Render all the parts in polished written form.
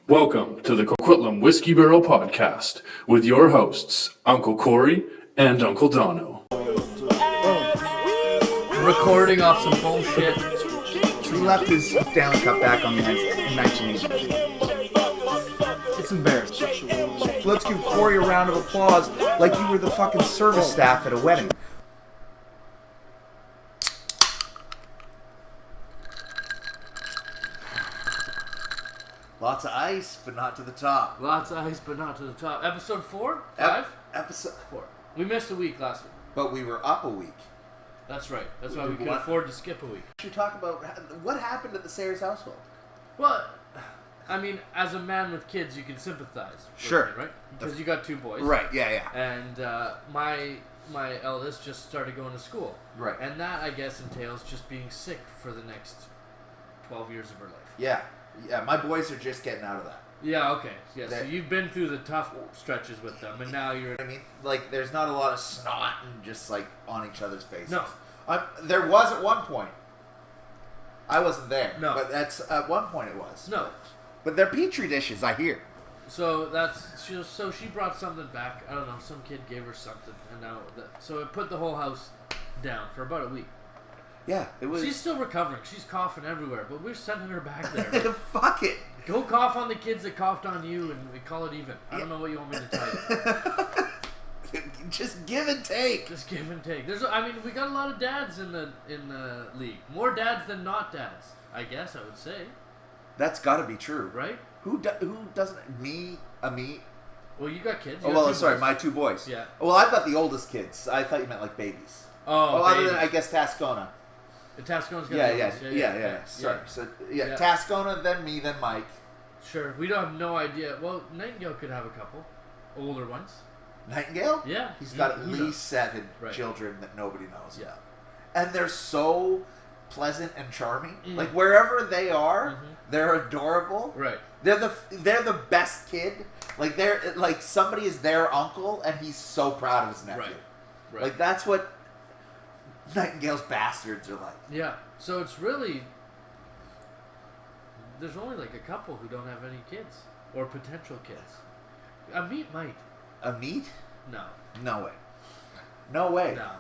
Welcome to the Coquitlam Whiskey Barrel Podcast with your hosts, Uncle Corey and Uncle Dono. Recording off some bullshit. He left his Stanley Cup back on the ice in 1980. It's embarrassing. Let's give Corey a round of applause like you were the fucking service staff at a wedding. Lots of ice, but not to the top. Lots of ice, but not to the top. Episode 4? 5? Episode 4. We missed a week last week. But we were up a week. That's right. That's why we could afford to skip a week. Should we talk about what happened at the Sayers household? Well, I mean, as a man with kids, you can sympathize. With Sure. me, right? Because you got two boys. Right, yeah. And my eldest just started going to school. Right. And that, I guess, entails just being sick for the next 12 years of her life. Yeah, my boys are just getting out of that. Yeah, okay. Yeah, so you've been through the tough stretches with them, and now you're... I mean, like, there's not a lot of snot and just, like, on each other's faces. No. There was at one point. I wasn't there. No. But at one point it was. No. But they're Petri dishes, I hear. So she brought something back. I don't know. Some kid gave her something, and so it put the whole house down for about a week. Yeah, it was... She's still recovering. She's coughing everywhere, but we're sending her back there. Fuck it. Go cough on the kids that coughed on you, and we call it even. I don't know what you want me to tell you. Just give and take. Just give and take. We got a lot of dads in the league. More dads than not dads, I guess I would say. That's got to be true, right? Who doesn't? Me. Well, you got kids. My two boys. Yeah. Well, I've got the oldest kids. I thought you meant like babies. Other than I guess Tascona. Tascona's got yeah. Sorry. Yeah. So Tascona, then me, then Mike. Sure. We don't have no idea. Well, Nightingale could have a couple older ones. Nightingale? Yeah. He's got at least 7 children that nobody knows about. And they're so pleasant and charming. Like wherever they are, they're adorable. Right. They're the best kid. Like they're like somebody is their uncle and he's so proud of his nephew. Right. Like that's what Nightingale's bastards are like. Yeah. So it's really there's only like a couple who don't have any kids or potential kids. Amit might. Amit? No. No way. No way. No.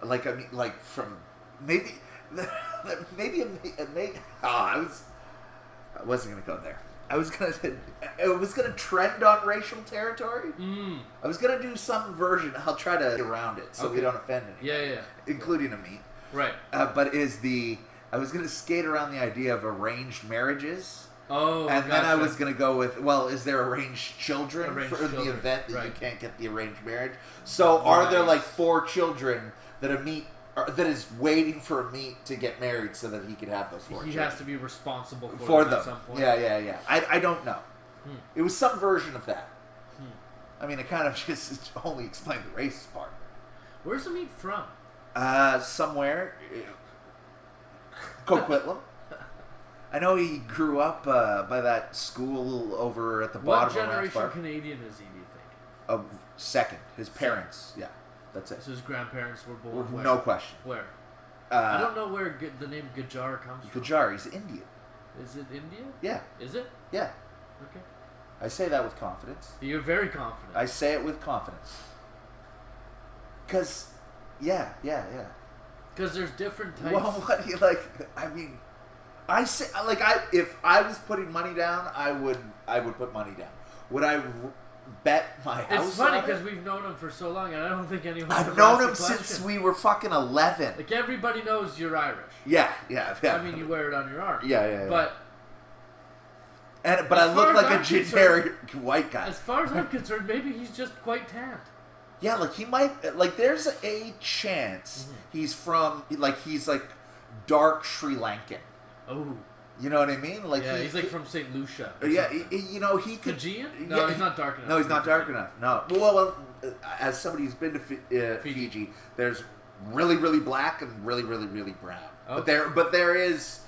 Like I mean, like from maybe I wasn't gonna go there. I was gonna trend on racial territory. I was gonna do some version. I'll try to get around it so we don't offend anyone. Yeah. Including Amit. Right. But I was gonna skate around the idea of arranged marriages. Oh, and then I was going to go with, well, is there arranged children for the event that you can't get the arranged marriage? So are there like 4 children that is waiting for Amit to get married so that he could have those 4 children? He has to be responsible for them at some point. Yeah. I don't know. It was some version of that. I mean, it kind of just only explained the racist part. Where's Amit from? Somewhere. Coquitlam. I know he grew up by that school over at the bottom of What generation Canadian is he, do you think? Second. His parents. Yeah, that's it. So his grandparents were born where? No question. Where? I don't know where the name Gujar comes from. Gujar, he's Indian. Is it India? Yeah. Is it? Yeah. Okay. I say that with confidence. You're very confident. I say it with confidence. Because, yeah. Because there's different types. Well, what do you like? I mean... if I was putting money down, I would put money down. Would I bet my house? It's funny because we've known him for so long, and I don't think anyone. I've known him since we were fucking 11. Like everybody knows you're Irish. Yeah. I mean, you wear it on your arm. Yeah. But I look like a generic white guy. As far as I'm concerned, maybe he's just quite tanned. Yeah, like he might. Like there's a chance he's from. Like he's like dark Sri Lankan. Oh. You know what I mean? Like he's like from St. Lucia. Yeah, he could... Fijian? No, he's not dark enough. No, he's not dark enough. No. Well, as somebody who's been to Fiji, there's really, really black and really, really, really brown. Okay. But there is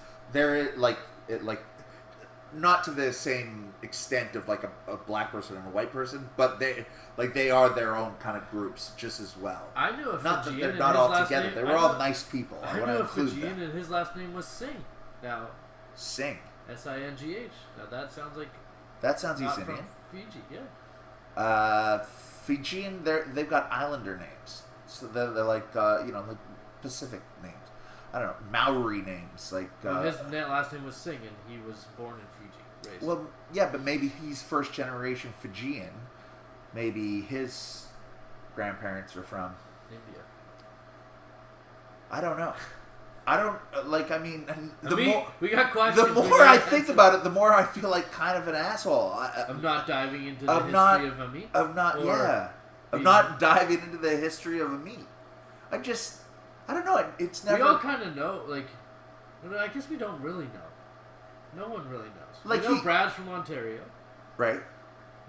not to the same extent of like a black person and a white person, but they are their own kind of groups just as well. I knew a not Fijian. That they're not all together. They were all nice people. I knew a Fijian and his last name was Singh. Now, Singh. Singh. Now that sounds like That sounds Not East from Indian. Fiji, yeah. Fijian, they've got islander names. So they're like, like Pacific names. I don't know, Maori names. Like His last name was Singh, and he was born in Fiji. Raised. well, yeah, but maybe he's first generation Fijian. Maybe his grandparents are from India. I don't know. I don't We got questions. the more I think about it, the more I feel like kind of an asshole. I'm not diving into the history of a meat. Of not diving into the history of a meat. I don't know. It's never. We all kind of know. Like, I guess we don't really know. No one really knows. Like we know Brad's from Ontario. Right.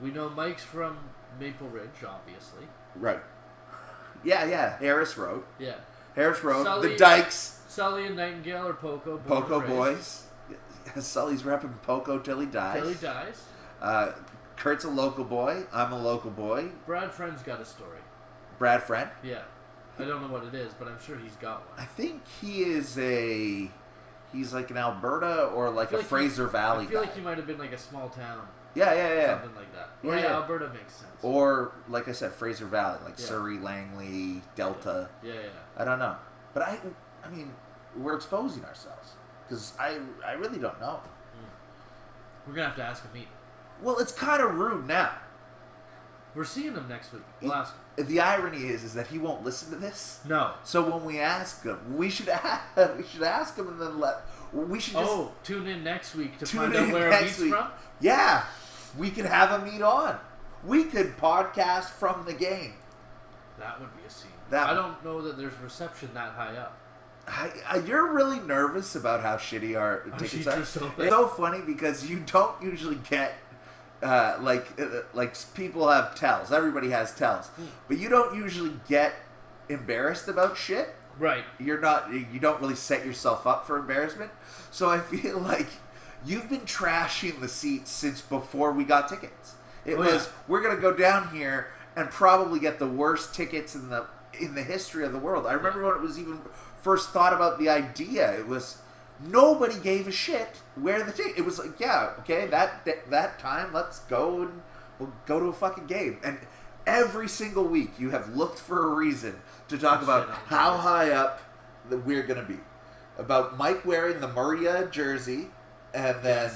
We know Mike's from Maple Ridge, obviously. Right. Yeah. Harris Road. Yeah. Harris Road. Sully, the Dykes. Sully and Nightingale are Poco. Poco boys. Sully's repping Poco till he dies. Till he dies. Kurt's a local boy. I'm a local boy. Brad Friend's got a story. Brad Friend? Yeah. I don't know what it is, but I'm sure he's got one. I think he's like an Alberta or like a Fraser Valley guy. I feel like he might have been like a small town. Yeah. Something like that. Or yeah, Alberta makes sense. Or, like I said, Fraser Valley, like Surrey, Langley, Delta. Yeah. I don't know. But I mean, we're exposing ourselves. Because I really don't know. We're going to have to ask him meet. Well, it's kind of rude now. We're seeing him next week. The irony is that he won't listen to this. No. So when we ask him, we should ask him and then we should just... tune in next week to find out where a meet's from? Yeah. We could have a meet on. We could podcast from the game. That would be a scene. I don't know that there's reception that high up. You're really nervous about how shitty our tickets are. It's so funny because you don't usually get like people have tells. Everybody has tells, but you don't usually get embarrassed about shit. Right. You don't really set yourself up for embarrassment. So I feel like you've been trashing the seats since before we got tickets. We're gonna go down here and probably get the worst tickets in the history of the world. I remember when it was even first thought about the idea. It was nobody gave a shit where the ticket. It was like, that time, let's go and we'll go to a fucking game. And every single week you have looked for a reason to talk about how high up we're gonna be. About Mike wearing the Muria jersey, and then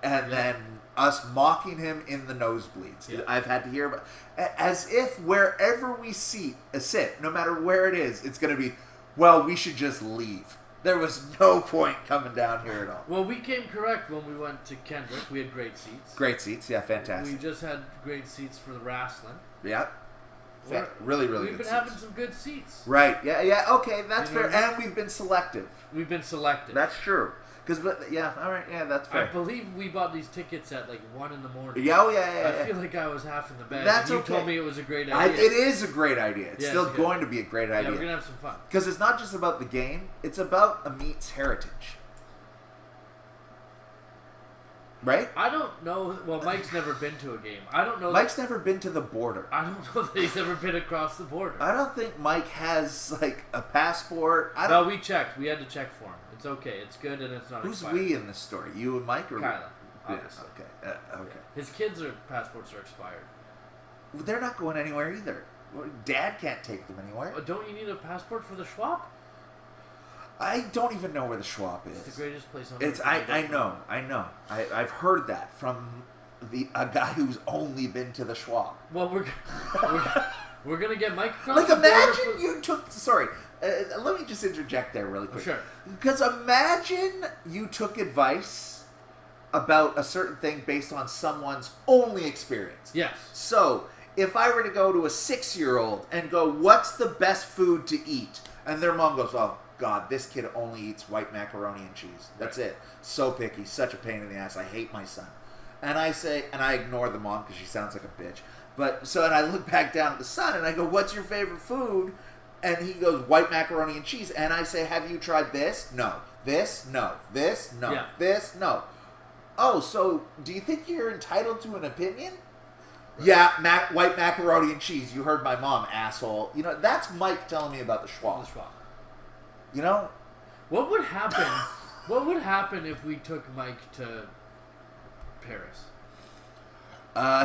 then us mocking him in the nosebleeds. Yeah. I've had to hear about as if wherever we sit, no matter where it is, it's gonna be. Well, we should just leave. There was no point coming down here at all. Well, we came correct when we went to Kendrick. We had great seats. Great seats, yeah, fantastic. We just had great seats for the wrestling. Yeah. Really good We've been having some good seats. Right, yeah, okay, that's fair. And we've been selective. That's true. That's fair. I believe we bought these tickets at like 1 in the morning. Yeah. I feel like I was half in the bag. That's and you told me it was a great idea. It is a great idea. It's still going to be a great idea. Yeah, we're going to have some fun. Because it's not just about the game, it's about a meet's heritage. Right? I don't know. Well, Mike's never been to a game. I don't know. Mike's never been to the border. I don't know that he's ever been across the border. I don't think Mike has, like, a passport. No, we checked. We had to check for him. It's okay. It's good and it's not expired. Who's we in this story? You and Mike? Or Kyla, obviously. Yeah, okay. His kids' passports are expired. Well, they're not going anywhere either. Dad can't take them anywhere. Don't you need a passport for the Schwab? I don't even know where the Schwab is. It's the greatest place on earth. I know. I've heard that from a guy who's only been to the Schwab. Well, we're gonna get Mike across like, the imagine you took... Sorry. Let me just interject there really quick. Sure. Because imagine you took advice about a certain thing based on someone's only experience. Yes. So, if I were to go to a 6-year-old and go, what's the best food to eat? And their mom goes, oh, God, this kid only eats white macaroni and cheese. That's it. So picky. Such a pain in the ass. I hate my son. And I say, and I ignore the mom because she sounds like a bitch. And I look back down at the son and I go, what's your favorite food? And he goes, white macaroni and cheese. And I say, have you tried this? No. This? No. This? No. Yeah. This? No. Oh, so do you think you're entitled to an opinion? Right. Yeah, white macaroni and cheese. You heard my mom, asshole. You know, that's Mike telling me about the Schwab. You know? What would happen? What would happen if we took Mike to Paris?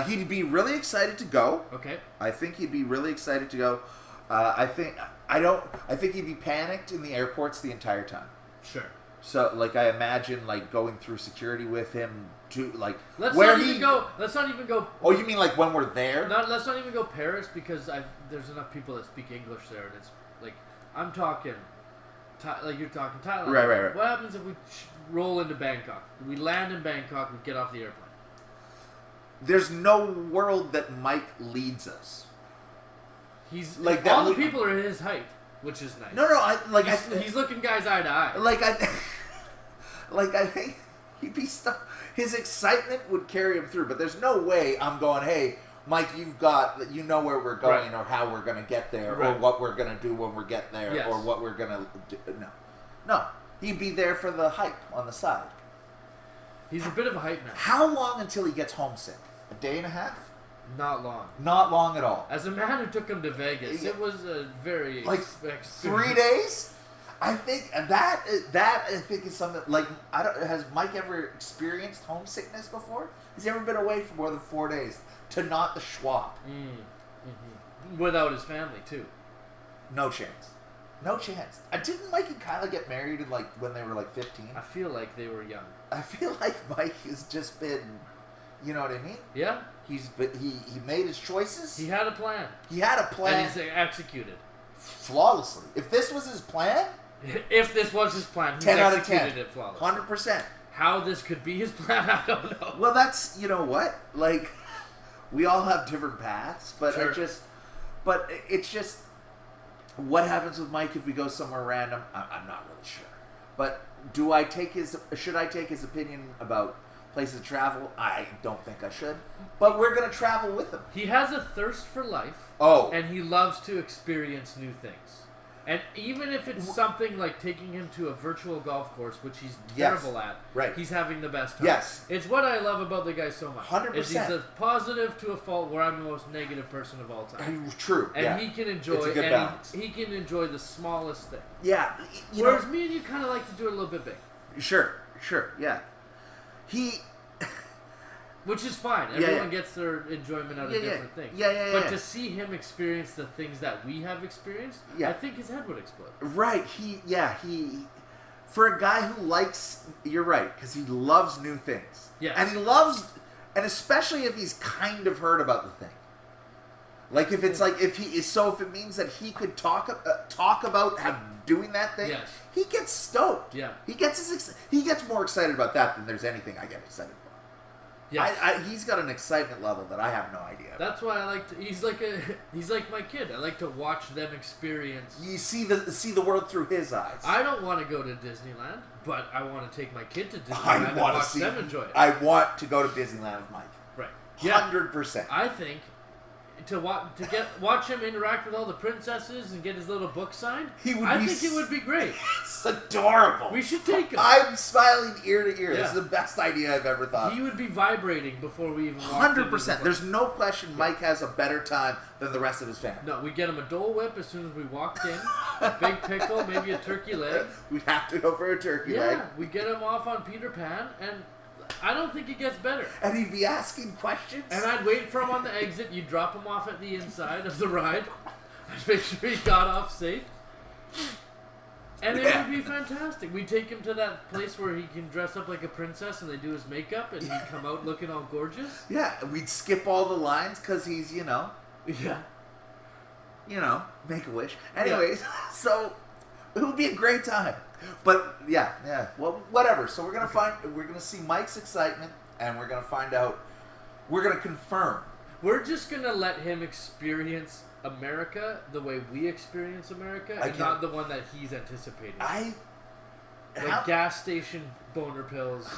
He'd be really excited to go. Okay. I think he'd be really excited to go. I think he'd be panicked in the airports the entire time. Sure. So, like, I imagine, like, going through security with him to, like, Let's not even go. Oh, you mean like when we're there? Let's not even go Paris because there's enough people that speak English there, and it's like I'm talking, like you're talking Thailand. Right. What happens if we roll into Bangkok? We land in Bangkok. We get off the airplane. There's no world that Mike leads us. He's like all the people are his height, which is nice. No, he's looking guys eye to eye. I think he'd be stuck. His excitement would carry him through, but there's no way I'm going, hey, Mike, you know where we're going or how we're going to get there or what we're going to do when we get there or what we're going to do. No. He'd be there for the hype on the side. He's a bit of a hype man. How long until he gets homesick? A day and a half? Not long. Not long at all. As a man who took him to Vegas, it was a very 3 days. I think that I think is something like has Mike ever experienced homesickness before? Has he ever been away for more than 4 days to not the Schwab? Without his family too. No chance. Didn't Mike and Kyla get married in when they were 15? I feel like they were young. I feel like Mike has just been, you know what I mean? Yeah. He made his choices. He had a plan. And he's executed flawlessly. If this was his plan, he 10 out of 10, it flawlessly. 100%. How this could be his plan, I don't know. Well, that's what we all have different paths, but it's just what happens with Mike if we go somewhere random. I'm not really sure, but should I take his opinion about places to travel? I don't think I should, but we're gonna travel with him. He has a thirst for life. And he loves to experience new things. And even if it's something like taking him to a virtual golf course, which he's terrible at, he's having the best time. Yes. It's what I love about the guy so much. 100%. He's a positive to a fault where I'm the most negative person of all time. True. And he can enjoy it's a good balance. He can enjoy the smallest thing. Yeah. Whereas me and you kind of like to do it a little bit big. Sure. Yeah. Which is fine. Everyone gets their enjoyment out of different things. But to see him experience the things that we have experienced, I think his head would explode. Right. For a guy who likes, you're right, because he loves new things. Yes. And especially if he's kind of heard about the thing. Like if it's if it means that he could talk about doing that thing, he gets stoked. Yeah. He gets more excited about that than there's anything I get excited about. Yes. He's got an excitement level that I have no idea about. That's why I like to. He's like my kid. I like to watch them experience. You see the world through his eyes. I don't want to go to Disneyland, but I want to take my kid to Disneyland and watch them enjoy it. I want to go to Disneyland with Mike. Right. 100%. I think to watch him interact with all the princesses and get his little book signed. I think it would be great. It's adorable. We should take him. I'm smiling ear to ear. This is the best idea I've ever thought. He would be vibrating before we even walked 100%. There's no question Mike has a better time than the rest of his family. No, we get him a Dole Whip as soon as we walked in. A big pickle, maybe a turkey leg. We have to go for a turkey leg. Yeah, we get him off on Peter Pan, and I don't think it gets better. And he'd be asking questions. And I'd wait for him on the exit. You'd drop him off at the inside of the ride. I'd make sure he got off safe. And it would be fantastic. We'd take him to that place where he can dress up like a princess and they do his makeup and he'd come out looking all gorgeous. Yeah, we'd skip all the lines because he's, Yeah. Make a wish. Anyways, so it would be a great time. But well, whatever. So we're gonna see Mike's excitement, and we're gonna find out. We're gonna confirm. We're just gonna let him experience America the way we experience America, and not the one that he's anticipating. Gas station boner pills,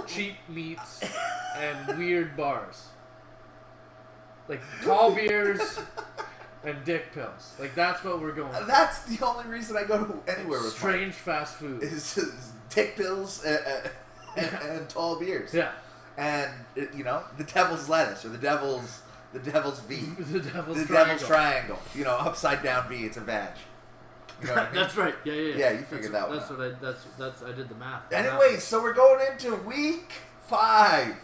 cheap meats, and weird bars, like tall beers. And dick pills. That's what we're going for. That's the only reason I go anywhere with strange fast food. Is dick pills and tall beers. Yeah. And, the devil's lettuce or the devil's V. the devil's triangle. Upside down V, it's a vag. You know what I mean? That's right. Yeah. Yeah, you figured that one out. That's I did the math. Anyways, so we're going into week 5.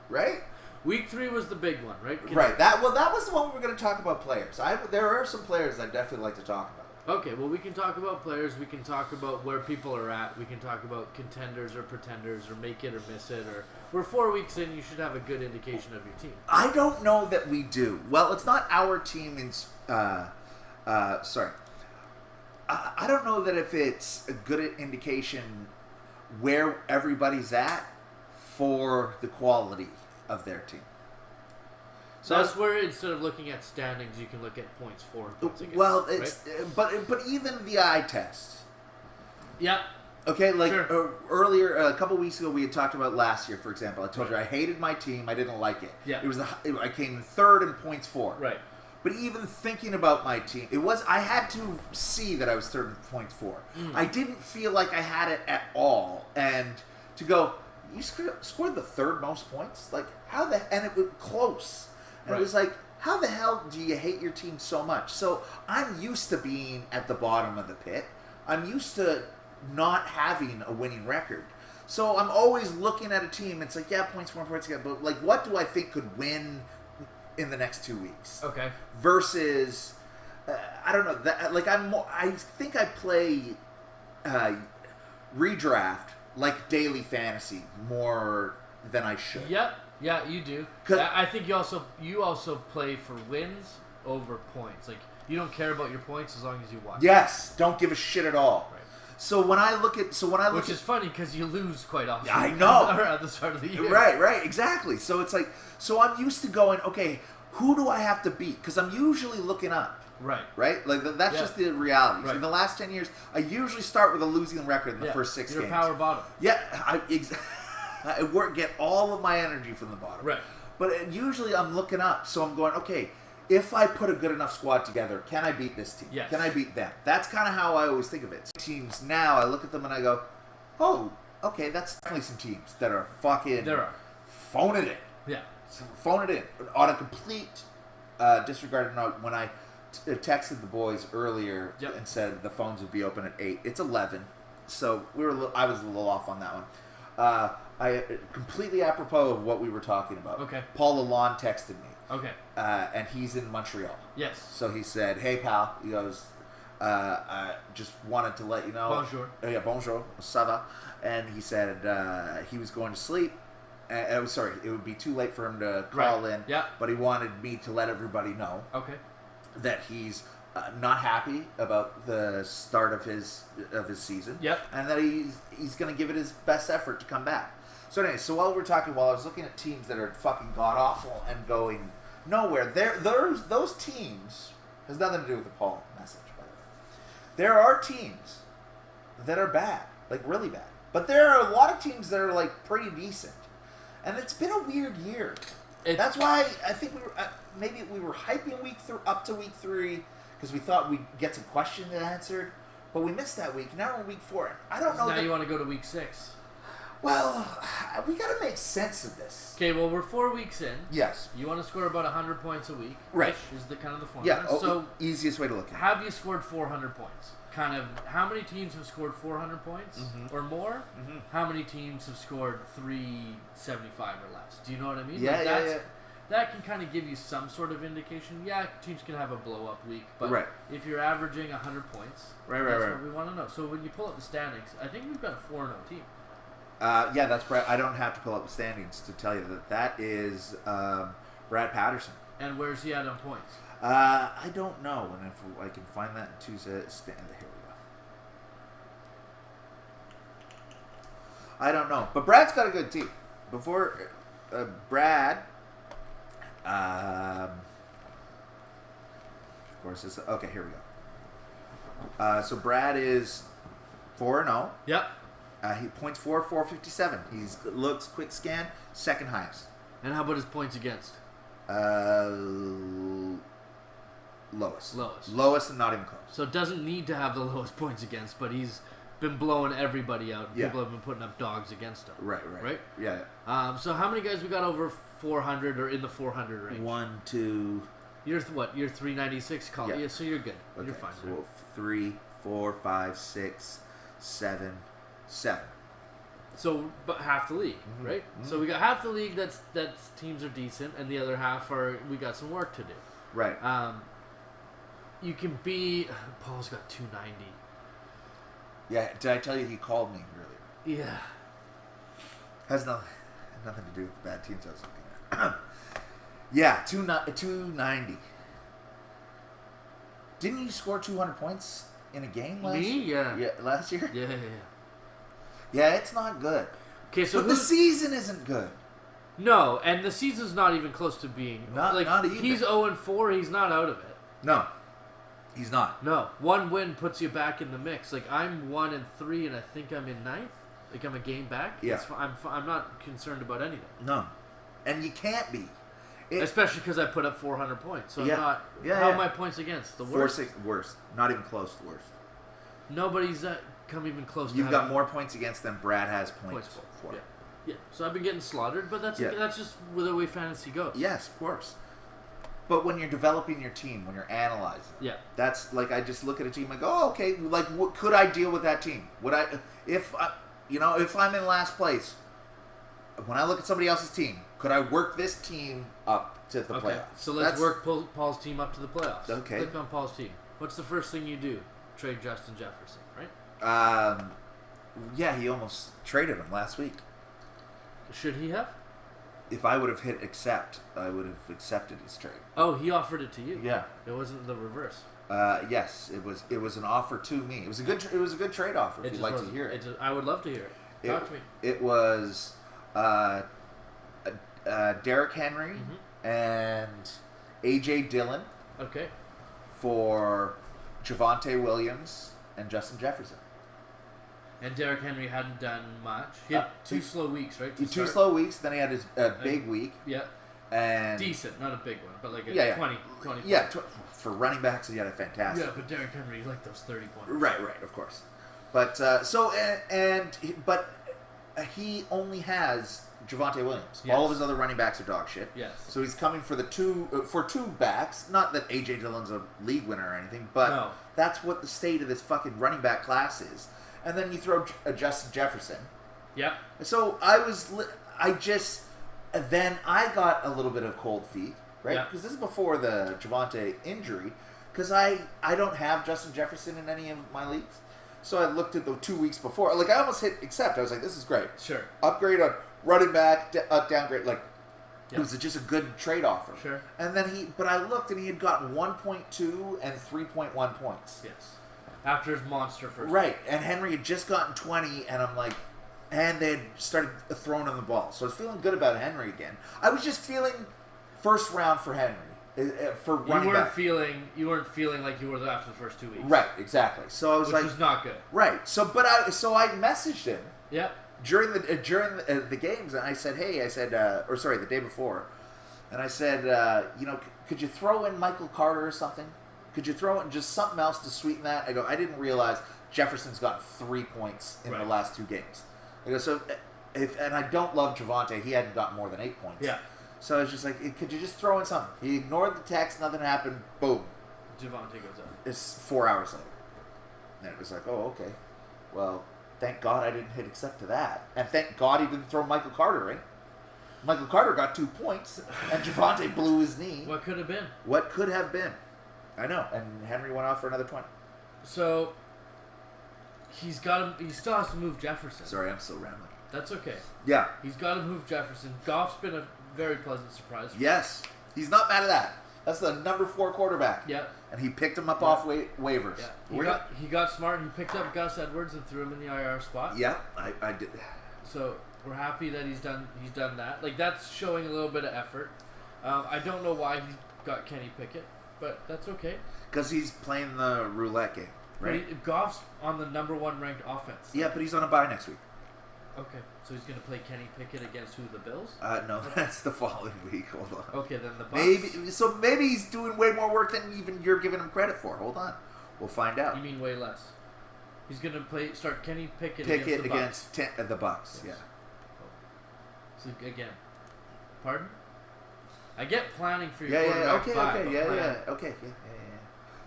Right? Week 3 was the big one, right? Right. That was the one we were going to talk about players. There are some players I'd definitely like to talk about. Okay, well, we can talk about players. We can talk about where people are at. We can talk about contenders or pretenders or make it or miss it. Or we're 4 weeks in. You should have a good indication of your team. I don't know that we do. Well, it's not our team. Sorry. I don't know that if it's a good indication where everybody's at for the quality of their team. So that's where instead of looking at standings, you can look at points for and points against. Well, it's right? but even the eye test. Yeah. Okay, like earlier, a couple weeks ago, we had talked about last year, for example. I told you I hated my team. I didn't like it. Yeah. I came third in points for. Right. But even thinking about my team, I had to see that I was third in points for. I didn't feel like I had it at all, and to go, you scored the third most points, like and it was close. And it was like, how the hell do you hate your team so much? So I'm used to being at the bottom of the pit. I'm used to not having a winning record. So I'm always looking at a team. It's like, yeah, points, but like, what do I think could win in the next 2 weeks? Okay. Versus, I don't know. I think I play redraft like daily fantasy more than I should. Yep. Yeah, you do. I think you also play for wins over points. Like, you don't care about your points as long as you won. Yes, don't give a shit at all. Right. So when I look at which is funny because you lose quite often. I know. At the start of the year. Right, exactly. So it's like, I'm used to going, okay, who do I have to beat? Because I'm usually looking up. Right? Like, that's just the reality. Right. In the last 10 years, I usually start with a losing record in the first 6 games. You're power bottom. Yeah, I get all of my energy from the bottom. Right. But usually I'm looking up, so I'm going, okay, if I put a good enough squad together, can I beat this team? Yes. Can I beat them? That's kind of how I always think of it. Teams now, I look at them and I go, oh, okay, that's definitely some teams that are fucking phone it in. Yeah. Phone it in. On a complete disregarded note, when I texted the boys earlier and said the phones would be open at 8, it's 11. So I was a little off on that one. I completely apropos of what we were talking about. Okay. Paul Lalonde texted me. Okay. And he's in Montreal. Yes. So he said, "Hey pal," he goes, "I just wanted to let you know." Bonjour. Yeah, bonjour, ça va? And he said he was going to sleep. It would be too late for him to call in. Yeah. But he wanted me to let everybody know. Okay. That he's not happy about the start of his season. Yep. And that he's going to give it his best effort to come back. So anyway, while I was looking at teams that are fucking god awful and going nowhere. Those teams has nothing to do with the Paul message, by the way. There are teams that are bad, like really bad, but there are a lot of teams that are like pretty decent, and it's been a weird year. That's why I think we were hyping up to week 3 because we thought we'd get some questions answered, but we missed that week. Now we're in week 4. I don't know. Now you want to go to week 6. Well, we got to make sense of this. Okay, well, we're 4 weeks in. Yes. You want to score about 100 points a week. Right. Which is the kind of the formula. Yeah, so easiest way to look at it. Have you scored 400 points? Kind of, how many teams have scored 400 points or more? Mm-hmm. How many teams have scored 375 or less? Do you know what I mean? Yeah, That can kind of give you some sort of indication. Yeah, teams can have a blow-up week, but if you're averaging 100 points, that's what we want to know. So when you pull up the standings, I think we've got a 4-0 team. Yeah, that's Brad. I don't have to pull up the standings to tell you that is Brad Patterson. And where's he at on points? I don't know, and if I can find that in Tuesday, here we go. I don't know, but Brad's got a good team. Before Brad, of course, it's okay. Here we go. So Brad is 4-0. Yep. He points 457. He's looks quick scan, second highest. And how about his points against? Lowest and not even close. So doesn't need to have the lowest points against, but he's been blowing everybody out. Yeah. People have been putting up dogs against him. Right? Yeah. So how many guys we got over 400 or in the 400 range? 1, 2. You're what? You're 396 call. Yeah, so you're good. Okay. You're fine. So 3, 4, 5, 6, 7. So, but half the league, right? So we got half the league that's teams are decent, and the other half we got some work to do. Right. You can be. Paul's got 290. Yeah. Did I tell you he called me earlier? Yeah. Has nothing to do with bad teams I was looking at. Yeah, 290. Didn't you score 200 points in a game last year? Me? Yeah. Yeah, last year? Yeah. Yeah, it's not good. Okay, so but the season isn't good. No, and the season's not even close to being... Not even. He's 0-4, he's not out of it. No, he's not. No, one win puts you back in the mix. Like, I'm 1-3, and I think I'm in 9th. Like, I'm a game back. Yeah. I'm not concerned about anything. No. And you can't be. Especially because I put up 400 points. So yeah. I'm not... Yeah, how are my points against? The worst? 4-6, worst. Not even close to worst. Nobody's come even close to You've got more points against than Brad has points for. Yeah. So I've been getting slaughtered, but that's just the way fantasy goes. Yes, of course. But when you're developing your team, when you're analyzing, that's like I just look at a team and go, oh, okay, like what could I deal with that team? Would I, if I'm in last place, when I look at somebody else's team, could I work this team up to the playoffs? So let's work Paul's team up to the playoffs. Okay. Click on Paul's team. What's the first thing you do? Trade Justin Jefferson, right? Yeah, he almost traded him last week. Should he have? If I would have hit accept, I would have accepted his trade. Oh, he offered it to you. Yeah. It wasn't the reverse. Yes, it was an offer to me. It was a good trade offer. If you'd like to hear it, I would love to hear it. Talk to me. It was Derrick Henry and AJ Dillon. Okay. For Javonte Williams and Justin Jefferson. And Derrick Henry hadn't done much. He had two slow weeks, right? Two slow weeks. Then he had his big week. Yeah. And decent, not a big one, but like a 20. Yeah, for running backs, he had a fantastic. Yeah, but Derrick Henry, you like those 30 points. Right, of course. But but he only has Javonte Williams. Yes. All of his other running backs are dog shit. Yes. So he's coming for two backs. Not that AJ Dillon's a league winner or anything, but that's what the state of this fucking running back class is. And then you throw Justin Jefferson. Yeah. So then I got a little bit of cold feet, right? Because this is before the Javonte injury. Because I don't have Justin Jefferson in any of my leagues. So I looked at the 2 weeks before. Like, I almost hit accept. I was like, this is great. Sure. Upgrade on running back, downgrade. Like, it was just a good trade offer. Sure. And then but I looked and he had gotten 1.2 and 3.1 points. Yes. After his monster first. Right. And Henry had just gotten 20, and I'm like, and they had started throwing him the ball. So I was feeling good about Henry again. I was just feeling first round for Henry. For running back. You weren't feeling like you were after the first 2 weeks. Right, exactly. So I was which was not good. Right. So I messaged him. Yeah. During the games, and I said, the day before, and I said, could you throw in Michael Carter or something? Could you throw in just something else to sweeten that? I go, I didn't realize Jefferson's got 3 points in the last 2 games. I go, and I don't love Javonte. He hadn't got more than 8 points. Yeah. So I was just like, could you just throw in something? He ignored the text, nothing happened, boom. Javonte goes up. It's 4 hours later. And it was like, oh, okay. Well, thank God I didn't hit accept to that. And thank God he didn't throw Michael Carter in. Michael Carter got 2 points, and Javonte blew his knee. What could have been? What could have been. I know. And Henry went off for another 20. So, he still has to move Jefferson. Sorry, I'm still rambling. That's okay. Yeah. He's got to move Jefferson. Goff's been a very pleasant surprise. Yes. He's not mad at that. That's the number 4 quarterback. Yeah. And he picked him up off waivers. Yeah. He got smart. He picked up Gus Edwards and threw him in the IR spot. Yeah, I did. So we're happy that he's done that. Like, that's showing a little bit of effort. I don't know why he got Kenny Pickett, but that's okay. Because he's playing the roulette game, right? But Goff's on the number 1 ranked offense. Yeah, but he's on a bye next week. Okay, so he's going to play Kenny Pickett against who? The Bills? No, that's the following week. Hold on. Okay, then the Bucs. Maybe he's doing way more work than even you're giving him credit for. Hold on, we'll find out. You mean way less? He's going to start Kenny Pickett against the Bucs. Yes. Yeah. So again, pardon? I get planning for your quarterback. Okay.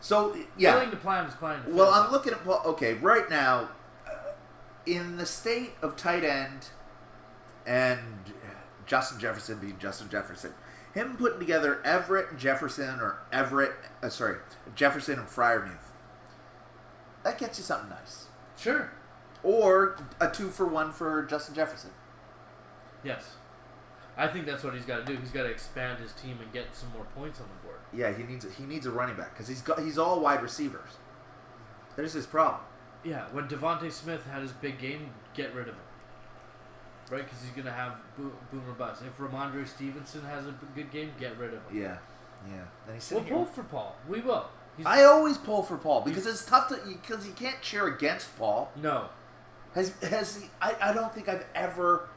So yeah, willing to plan is planning. Well, I'm looking at right now. in the state of tight end and Justin Jefferson being Justin Jefferson, him putting together Everett and Jefferson or Jefferson and Freiermuth, that gets you something nice. Sure. Or a 2-for-1 for Justin Jefferson. Yes. I think that's what he's got to do. He's got to expand his team and get some more points on the board. Yeah, he needs a running back because he's all wide receivers. There's his problem. Yeah, when Devontae Smith had his big game, get rid of him. Right, because he's going to have boom or bust. If Ramondre Stevenson has a good game, get rid of him. Yeah. And we'll pull for Paul. We will. I always pull for Paul because it's tough because you can't cheer against Paul. No. Has he? I don't think I've ever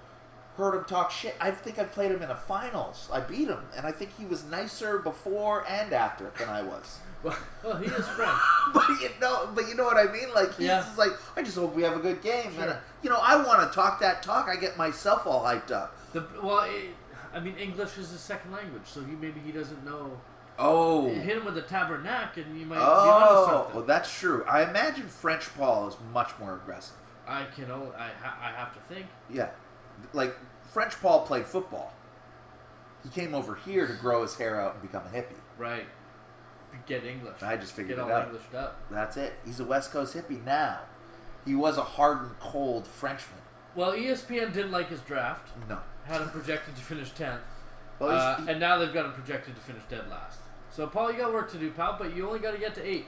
heard him talk shit. I think I played him in the finals. I beat him, and I think he was nicer before and after than I was. Well, he is French. but you know what I mean. Like he's just like, I just hope we have a good game. Sure. And I want to talk that talk. I get myself all hyped up. English is his second language, so maybe he doesn't know. Oh, hit him with a tabernacle, and you might be onto something. Well, that's true. I imagine French Paul is much more aggressive. I have to think. Yeah, like French Paul played football. He came over here to grow his hair out and become a hippie. Right. Get English. I just figured it out. Get all Englished up. That's it. He's a West Coast hippie now. He was a hardened, cold Frenchman. Well, ESPN didn't like his draft. No. Had him projected to finish 10th. Well, and now they've got him projected to finish dead last. So, Paul, you got work to do, pal, but you only got to get to 8.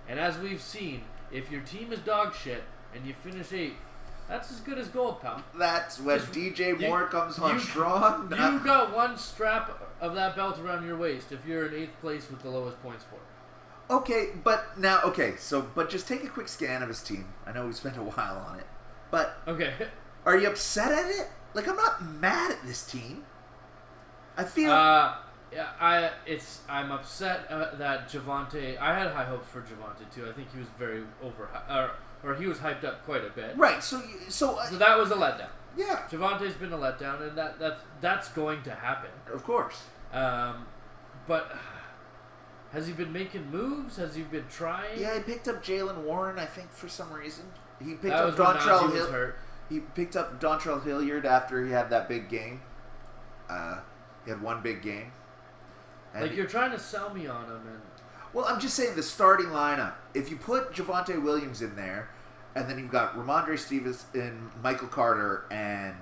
And as we've seen, if your team is dog shit and you finish 8th, that's as good as gold, pal. That's when DJ Moore comes on strong. You got one strap of that belt around your waist if you're in 8th place with the lowest points for it. Okay, but just take a quick scan of his team. I know we spent a while on it, but okay, are you upset at it? Like, I'm not mad at this team. I feel. I'm upset that Javonte. I had high hopes for Javonte too. I think he was very or he was hyped up quite a bit. Right. So that was a letdown. Yeah. Javonte's been a letdown, and that's going to happen. Of course. But has he been making moves? Has he been trying? Yeah, he picked up Jaylen Warren, I think, for some reason. He picked up Dontrell Hilliard. He picked up Dontrell Hilliard after he had that big game. He had one big game. And you're trying to sell me on him, and well, I'm just saying the starting lineup. If you put Javonte Williams in there, and then you've got Ramondre Stevenson, Michael Carter, and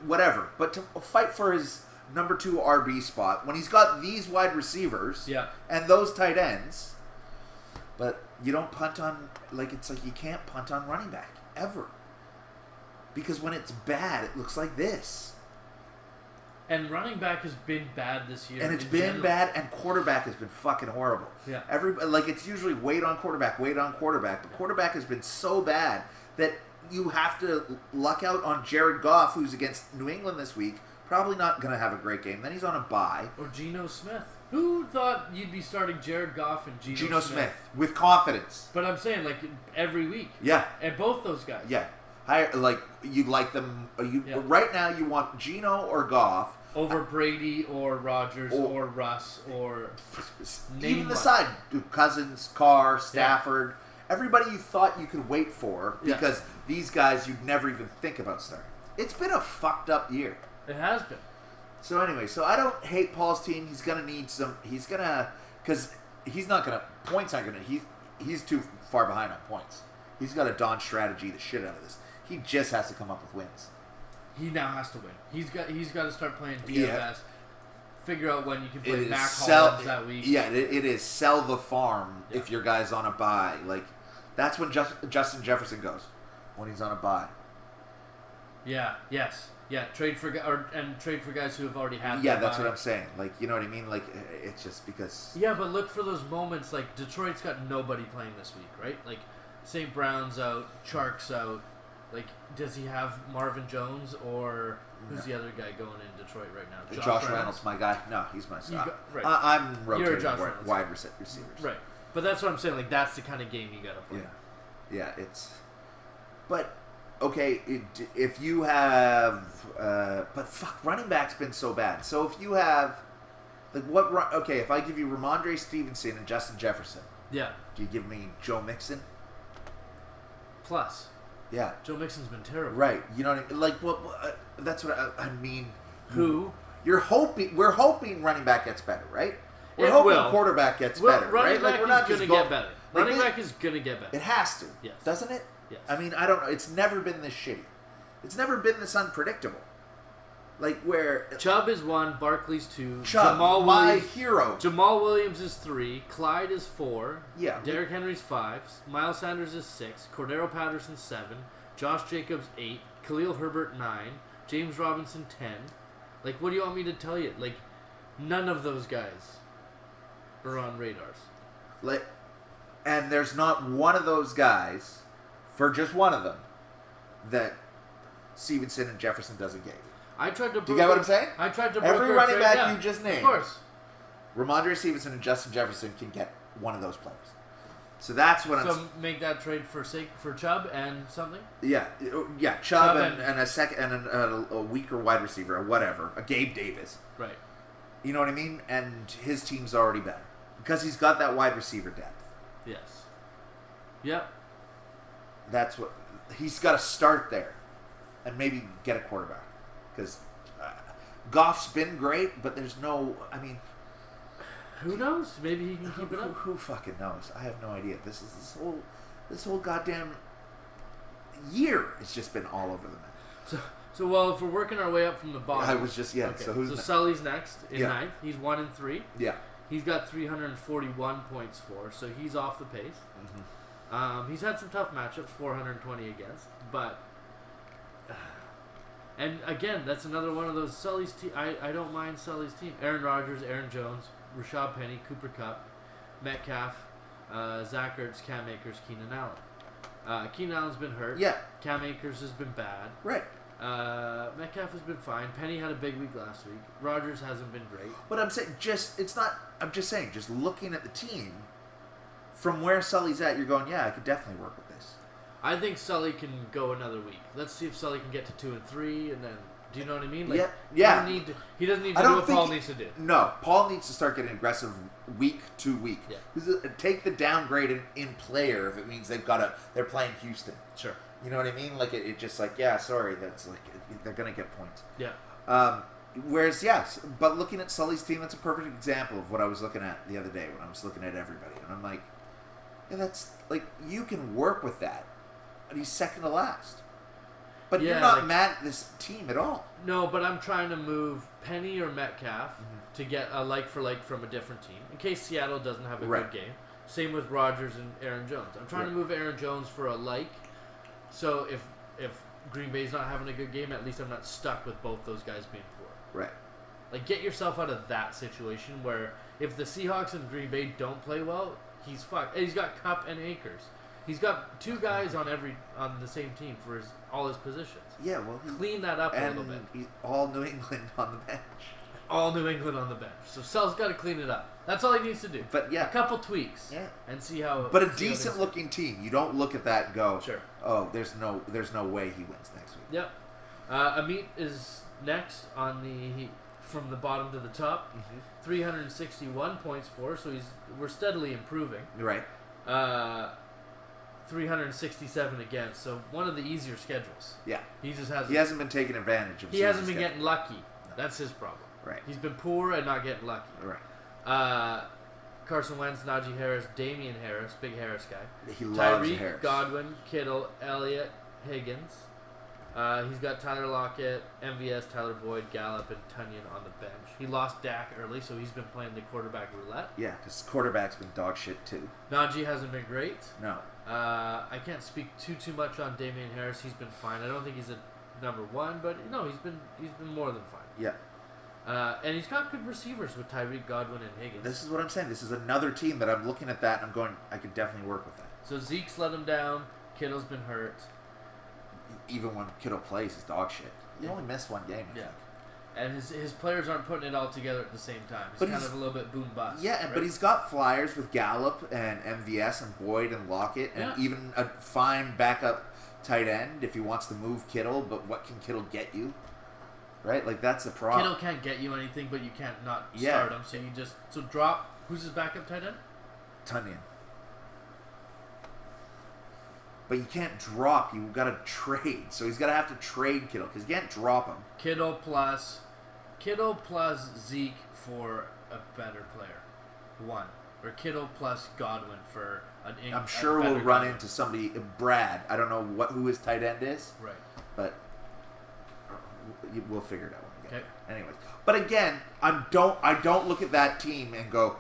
whatever. But to fight for his number 2 RB spot when he's got these wide receivers, and those tight ends, but you don't punt on you can't punt on running back ever, because when it's bad, it looks like this. And running back has been bad this year. And it's been bad, and quarterback has been fucking horrible. Yeah. It's usually wait on quarterback. But quarterback has been so bad that you have to luck out on Jared Goff, who's against New England this week. Probably not going to have a great game. Then he's on a bye. Or Geno Smith. Who thought you'd be starting Jared Goff and Geno Smith? With confidence. But I'm saying, every week. Yeah. And both those guys. Yeah. You'd like them. Right now, you want Geno or Goff. Over Brady or Rodgers or Russ or even the side. Cousins, Carr, Stafford. Yeah. Everybody you thought you could wait for because these guys you'd never even think about starting. It's been a fucked up year. It has been. So anyway, I don't hate Paul's team. He's going to need some... He's going to... Because he's not going to... Points aren't going to... He's too far behind on points. He's got to Don strategy the shit out of this. He just has to come up with wins. He now has to win. He's got to start playing DFS. Yeah. Figure out when you can play Mac Hollins that week. Yeah, it is sell the farm if your guy's on a bye. That's when Justin Jefferson goes, when he's on a bye. Yeah. Yes. Yeah. Trade for guys who have already had. Yeah, that's what I'm saying. You know what I mean? It's just because. Yeah, but look for those moments. Detroit's got nobody playing this week, right? St. Brown's out, Chark's out. Does he have Marvin Jones or who's the other guy going in Detroit right now? Josh Reynolds, my guy. No, he's my guy. Right. I'm rotating wide receivers. Right. But that's what I'm saying. That's the kind of game you got to play. Yeah, it's... But, okay, if you have... but fuck, running back's been so bad. So if you have... Okay, if I give you Ramondre Stevenson and Justin Jefferson. Yeah. Do you give me Joe Mixon? plus. Yeah. Joe Mixon's been terrible. Right. You know what I mean? Like, that's what I mean. Who? We're hoping running back gets better, right? We're hoping quarterback gets better, right? Like, we're not going to get better. Running back is going to get better. It has to. Yes. Doesn't it? Yes. I mean, I don't know. It's never been this shitty. It's never been this unpredictable. Like, where... Chubb is 1, Barkley's 2. Chubb, my hero. Jamal Williams is 3. Clyde is 4. Yeah. Derrick Henry's 5. Miles Sanders is 6. Cordero Patterson 7. Josh Jacobs 8. Khalil Herbert 9. James Robinson 10. Like, what do you want me to tell you? Like, none of those guys are on radars. Like, and there's not one of those guys, for just one of them, that Stevenson and Jefferson doesn't get. Do you get what I'm saying? I tried to every running back you just named. Of course. Ramondre Stevenson and Justin Jefferson can get one of those players. So that's what So make that trade for Chubb and something? Yeah. Chubb and a second and a weaker wide receiver or whatever. A Gabe Davis. Right. You know what I mean? And his team's already better. Because he's got that wide receiver depth. Yes. Yep. That's what... He's got to start there. And maybe get a quarterback. Because Goff's been great, but there's no... I mean... Who knows? Maybe he can keep it up. Who fucking knows? I have no idea. This whole goddamn year has just been all over the map. So well, if we're working our way up from the bottom... I was just... Yeah. Okay. So who's next? Sully's next in 9th. He's 1-3. Yeah. He's got 341 points for, so he's off the pace. Mm-hmm. He's had some tough matchups, 420 against, but... And again, that's another one of those Sully's team. I don't mind Sully's team. Aaron Rodgers, Aaron Jones, Rashad Penny, Cooper Kupp, Metcalf, Zach Ertz, Cam Akers, Keenan Allen. Keenan Allen's been hurt. Yeah. Cam Akers has been bad. Right. Metcalf has been fine. Penny had a big week last week. Rodgers hasn't been great. But I'm saying, I'm just saying, just looking at the team, from where Sully's at, you're going, yeah, I could definitely work with this. I think Sully can go another week. Let's see if Sully can get to 2-3, and then, do you know what I mean? Like, yeah. He doesn't need to do what Paul needs to do. No, Paul needs to start getting aggressive week to week. Yeah. Take the downgrade in player if it means they're playing Houston. Sure. You know what I mean? Like it just like, yeah, sorry, that's like they're gonna get points. Yeah. Whereas yes, but looking at Sully's team, that's a perfect example of what I was looking at the other day when I was looking at everybody, and I'm like, yeah, that's like you can work with that. And he's second to last. But you're not mad at this team at all. No, but I'm trying to move Penny or Metcalf to get a like-for-like from a different team, in case Seattle doesn't have a good game. Same with Rodgers and Aaron Jones. I'm trying to move Aaron Jones for a like, so if Green Bay's not having a good game, at least I'm not stuck with both those guys being poor. Right. Like, get yourself out of that situation where if the Seahawks and Green Bay don't play well, he's fucked. And he's got Kupp and Akers. He's got 2 guys on the same team for all his positions. Yeah, well, clean that up a little bit. All New England on the bench. All New England on the bench. So Sell's got to clean it up. That's all he needs to do. But yeah, a couple tweaks. Yeah, and see how. But a decent looking team. You don't look at that and go, sure. Oh, there's no way he wins next week. Yep. Amit is next from the bottom to the top. 361 points for. So we're steadily improving. Right. 367 against, so one of the easier schedules. Yeah. He hasn't been taking advantage of. He hasn't been getting lucky. No. That's his problem. Right. He's been poor and not getting lucky. Right. Carson Wentz, Najee Harris, Damian Harris, big Harris guy. He loves Tyreek, Harris. Godwin, Kittle, Elliott, Higgins. He's got Tyler Lockett, MVS, Tyler Boyd, Gallup, and Tunyon on the bench. He lost Dak early, so he's been playing the quarterback roulette. Yeah, because quarterback's been dog shit too. Najee hasn't been great. No. I can't speak too much on Damian Harris. He's been fine. I don't think he's a number 1, but no, he's been more than fine. Yeah. And he's got good receivers with Tyreek, Godwin, and Higgins. This is what I'm saying. This is another team that I'm looking at that and I'm going, I could definitely work with that. So Zeke's let him down. Kittle's been hurt. Even when Kittle plays, he's dog shit. He only missed one game. I think. And his players aren't putting it all together at the same time. He's kind of a little bit boom bust. Yeah, right? But he's got flyers with Gallup and MVS and Boyd and Lockett and even a fine backup tight end if he wants to move Kittle. But what can Kittle get you? Right? Like, that's the problem. Kittle can't get you anything, but you can't not start him. So drop. Who's his backup tight end? Tunyon. But you can't drop. You got to trade. So he's got to have to trade Kittle because you can't drop him. Kittle plus Zeke for a better player. One. Or Kittle plus Godwin for an I'm sure we'll run into somebody. Brad. I don't know who his tight end is. Right. But we'll figure it out when we get okay. there. Anyways. But again, I don't look at that team and go,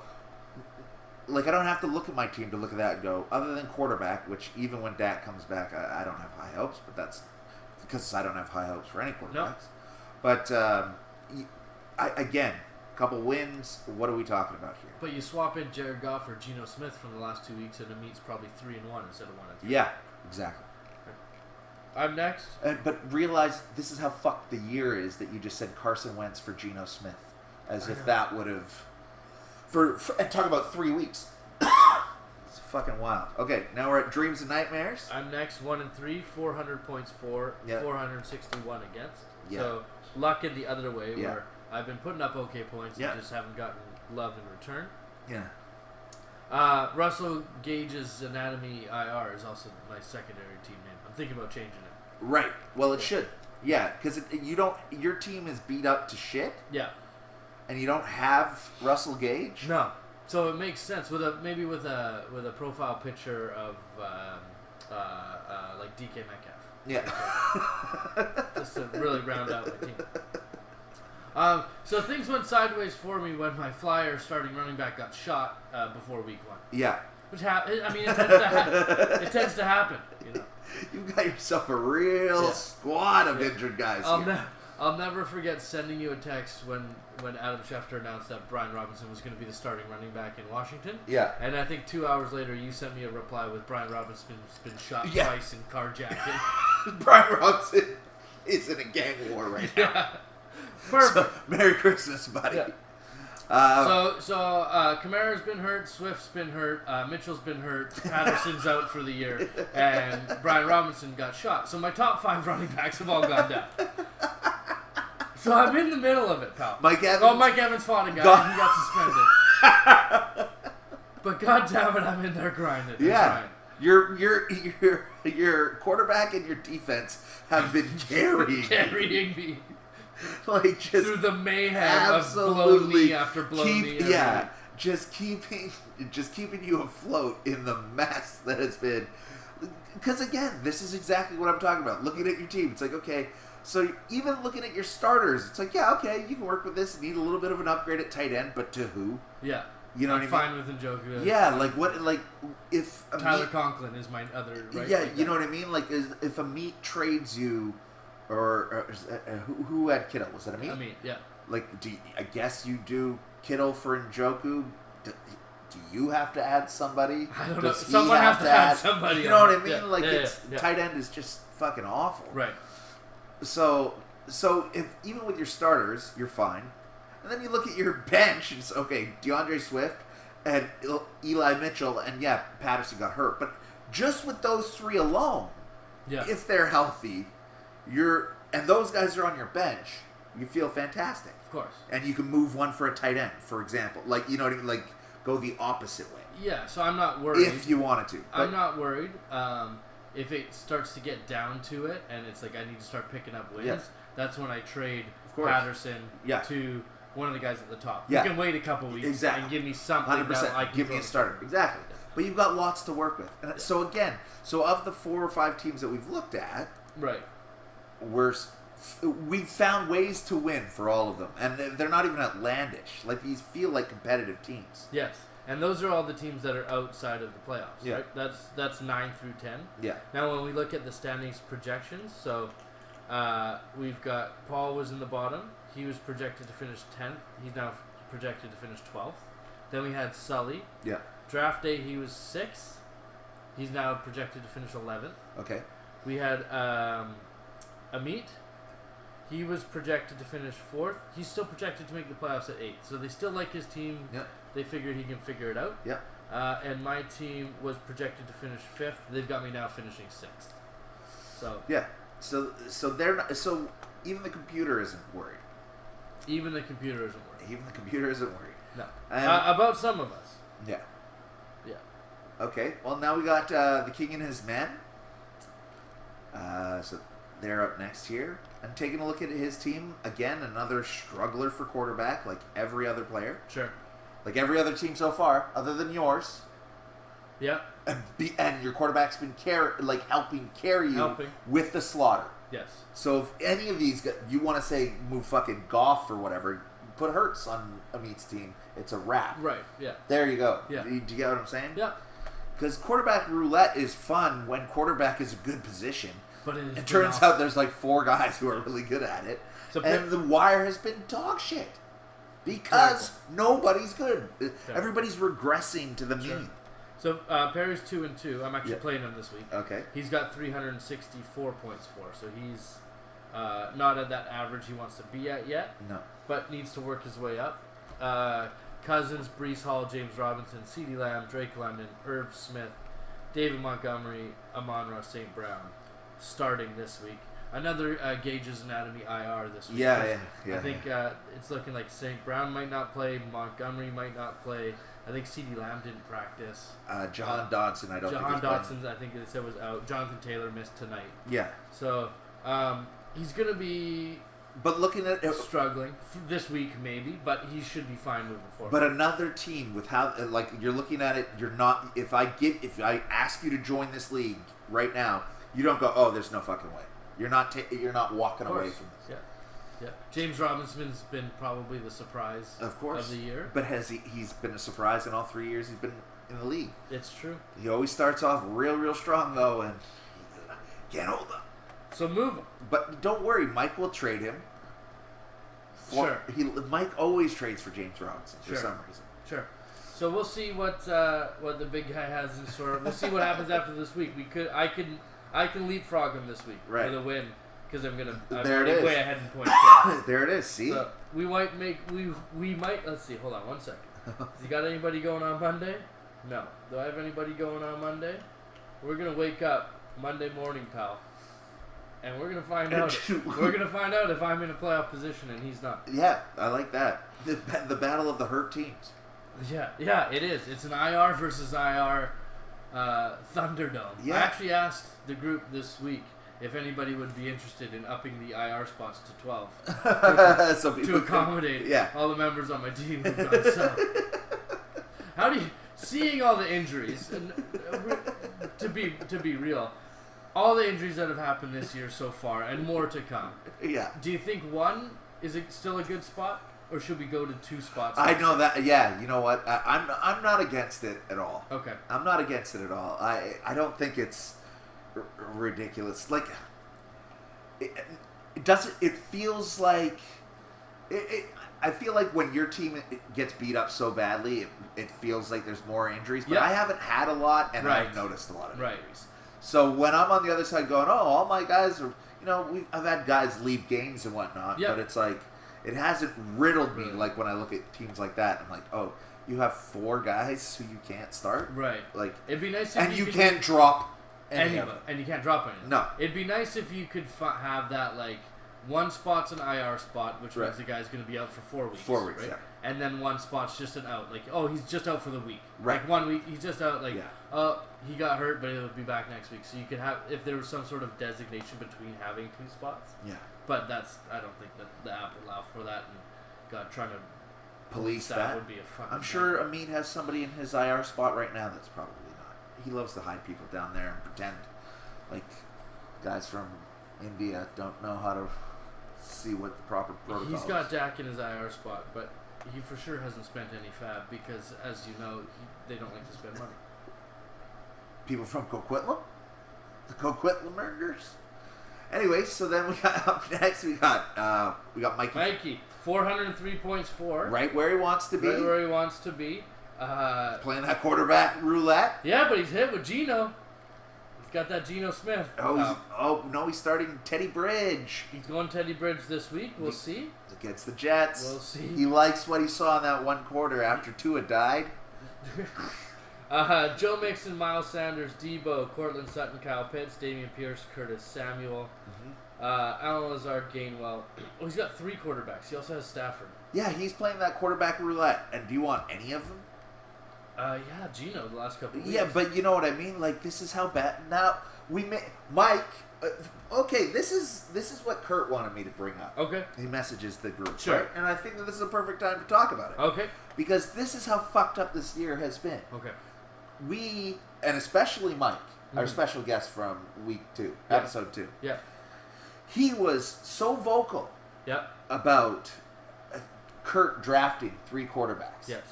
like, I don't have to look at my team to look at that and go, other than quarterback, which even when Dak comes back, I don't have high hopes, but that's because I don't have high hopes for any quarterbacks. No. But, again, a couple wins, what are we talking about here? But you swap in Jared Goff or Geno Smith from the last 2 weeks, and it meets probably 3-1 instead of 1-3. Yeah, exactly. I'm next. But realize this is how fucked the year is that you just said Carson Wentz for Geno Smith. As if that would have... And talk about 3 weeks. It's fucking wild. Okay, now we're at Dreams and Nightmares. I'm next, 1-3, 400 points for, 461 against. Yeah. So luck in the other way, where I've been putting up okay points and just haven't gotten love in return. Yeah. Russell Gage's Anatomy IR is also my secondary team name. I'm thinking about changing it. Right. Well, it should. Yeah, because your team is beat up to shit. Yeah. And you don't have Russell Gage? No. So it makes sense with a profile picture of like DK Metcalf. Yeah. Just to really round out my team. So things went sideways for me when my Flyer starting running back got shot before week 1. Yeah. Which it tends to happen. You know. You've got yourself a real squad of injured guys. I'll never forget sending you a text when Adam Schefter announced that Brian Robinson was going to be the starting running back in Washington. Yeah. And I think 2 hours later, you sent me a reply with Brian Robinson's been shot twice and carjacked. Brian Robinson is in a gang war right now. Yeah. Perfect. So, Merry Christmas, buddy. Yeah. Kamara's been hurt, Swift's been hurt, Mitchell's been hurt, Patterson's out for the year, and Brian Robinson got shot. So my top 5 running backs have all gone down. So I'm in the middle of it, pal. Mike Evans fought a guy. He got suspended. But goddamn it, I'm in there grinding. Yeah. Your quarterback and your defense have been carrying me. Like just through the mayhem of blow knee after blow knee. Yeah, just keeping you afloat in the mess that has been. Because again, this is exactly what I'm talking about. Looking at your team, it's like, okay, so even looking at your starters, it's like, yeah, okay, you can work with this. Need a little bit of an upgrade at tight end, but to who? Yeah, you know I'm what I mean. Fine with Njoku. Yeah, like what? Like if Tyler Conklin is my other. Right? Yeah, you know what I mean. Like if a meat trades you. Or who had Kittle? Was that Amit? Amit, yeah. Like, I guess you do Kittle for Njoku. Do you have to add somebody? I don't know. Someone has to add somebody. You know what I mean? Tight end is just fucking awful. Right. So if even with your starters, you're fine. And then you look at your bench and it's, okay, DeAndre Swift and Eli Mitchell and Patterson got hurt. But just with those 3 alone, if they're healthy, and those guys are on your bench, you feel fantastic. Of course. And you can move one for a tight end, for example. Like, you know what I mean? Like, go the opposite way. Yeah, so I'm not worried. If you wanted to. I'm not worried. If it starts to get down to it, and it's like I need to start picking up wins, that's when I trade Patterson to one of the guys at the top. You can wait a couple weeks and give me something 100%. that I can give me a starter. Exactly. Yeah. But you've got lots to work with. And so again, of the 4 or 5 teams that we've looked at, right, we've found ways to win for all of them, and they're not even outlandish. Like, these feel like competitive teams. Yes, and those are all the teams that are outside of the playoffs. Yeah, right? That's 9 through 10. Yeah. Now, when we look at the standings projections, so we've got Paul was in the bottom. He was projected to finish 10th. He's now projected to finish 12th. Then we had Sully. Yeah. Draft day, he was 6th. He's now projected to finish 11th. Okay. We had Amit. He was projected to finish 4th. He's still projected to make the playoffs at 8th. So they still like his team. Yep. They figured he can figure it out. Yep. And my team was projected to finish 5th. They've got me now finishing 6th. So yeah. So they're not. So even the computer isn't worried. Even the computer isn't worried. Even the computer isn't worried. No. About some of us. Yeah. Yeah. Okay. Well, now we got the King and his men. So they're up next here. And taking a look at his team, again, another struggler for quarterback, like every other player. Sure. Like every other team so far, other than yours. Yeah. And your quarterback's been helping carry you with the slaughter. Yes. So if any of these, you want to say move fucking Goff or whatever, put Hurts on Amit's team, it's a wrap. Right, yeah. There you go. Yeah. Do you get what I'm saying? Yeah. Because quarterback roulette is fun when quarterback is a good position. But it turns out there's like 4 guys who are really good at it. And the wire has been dog shit. Because nobody's good. Everybody's regressing to the mean. So Perry's 2-2. I'm actually playing him this week. Okay. He's got 364 points for. So he's not at that average he wants to be at yet. No. But needs to work his way up. Cousins, Breece Hall, James Robinson, CeeDee Lamb, Drake London, Irv Smith, David Montgomery, Amon-Ra St. Brown. Starting this week. Another Gage's Anatomy IR this week. Yeah. I think it's looking like St. Brown might not play. Montgomery might not play. I think CeeDee Lamb didn't practice. Jahan Dotson, I don't think Jahan Dotson, I think they said was out. Jonathan Taylor missed tonight. Yeah. So he's going to be looking at struggling this week maybe, but he should be fine moving forward. But another team with how you're looking at it, you're not. If I ask you to join this league right now, you don't go, oh, there's no fucking way. You're not walking away from this. Yeah. James Robinson's been probably the surprise of the year. But he's been a surprise in all 3 years he's been in the league. It's true. He always starts off real strong though, and can't hold up. So move him. But don't worry, Mike will trade him. Sure. Mike always trades for James Robinson for some reason. Sure. So we'll see what the big guy has in store. We'll see what happens after this week. I can leapfrog him this week with a win because I'm way ahead in points. There it is. See, so we might Let's see. Hold on 1 second. Has he got anybody going on Monday? No. Do I have anybody going on Monday? We're gonna wake up Monday morning, pal, and we're gonna find out. We're gonna find out if I'm in a playoff position and he's not. Yeah, I like that. The battle of the hurt teams. Yeah, it is. It's an IR versus IR. Thunderdome. Yeah. I actually asked the group this week if anybody would be interested in upping the IR spots to 12 to accommodate all the members on my team who've gone south. How do you, seeing all the injuries, and to be real, all the injuries that have happened this year so far, and more to come. Yeah. Do you think one is it still a good spot? Or should we go to 2 spots? I know that. Yeah, you know what? I'm not against it at all. Okay. I'm not against it at all. I don't think it's ridiculous. Like it doesn't. It feels like I feel like when your team gets beat up so badly, it feels like there's more injuries. But I haven't had a lot, and I've noticed a lot of injuries. So when I'm on the other side going, oh, all my guys are, I've had guys leave games and whatnot. But it's like. It hasn't riddled me like when I look at teams like that. I'm like, oh, you have 4 guys who you can't start? Right. Like, it'd be nice if you can't drop any of them. And you can't drop any. No. It'd be nice if you could have that, like, 1 spot's an IR spot, which means the guy's going to be out for 4 weeks. 4 weeks, right? yeah. And then 1 spot's just an out. Like, oh, he's just out for the week. Right. Like, 1 week, he's just out, like, he got hurt, but he'll be back next week. So you could have, if there was some sort of designation between having 2 spots. Yeah. But I don't think that the app will allow for that. And God, trying to police that would be a fucking I'm sure Amit has somebody in his IR spot right now that's probably not. He loves to hide people down there and pretend like guys from India don't know how to see what the proper protocol is. He's got Dak in his IR spot, but he for sure hasn't spent any fab because, as you know, they don't like to spend money. People from Coquitlam? The Coquitlamers? Anyway, so then we got up next. We got Mikey. Mikey, 403 points for. Right where he wants to be. Right where he wants to be. Playing that quarterback roulette. Yeah, but he's hit with Geno. He's got that Geno Smith. No, he's starting Teddy Bridge. He's going Teddy Bridge this week. We'll see. Against the Jets. We'll see. He likes what he saw in that 1 quarter after Tua died. Joe Mixon, Miles Sanders, Debo, Cortland Sutton, Kyle Pitts, Damian Pierce, Curtis Samuel, Alan Lazard, Gainwell. Oh, he's got 3 quarterbacks. He also has Stafford. Yeah, he's playing that quarterback roulette. And do you want any of them? Yeah, Geno the last couple of weeks. Yeah, but you know what I mean? Like, this is how bad. Now, Mike. Okay, this is what Kurt wanted me to bring up. Okay. He messages the group, sure. Right? And I think that this is a perfect time to talk about it. Okay. Because this is how fucked up this year has been. Okay. We, and especially Mike, our special guest from week 2, episode 2. Yeah. He was so vocal. About Kurt drafting 3 quarterbacks. Yes.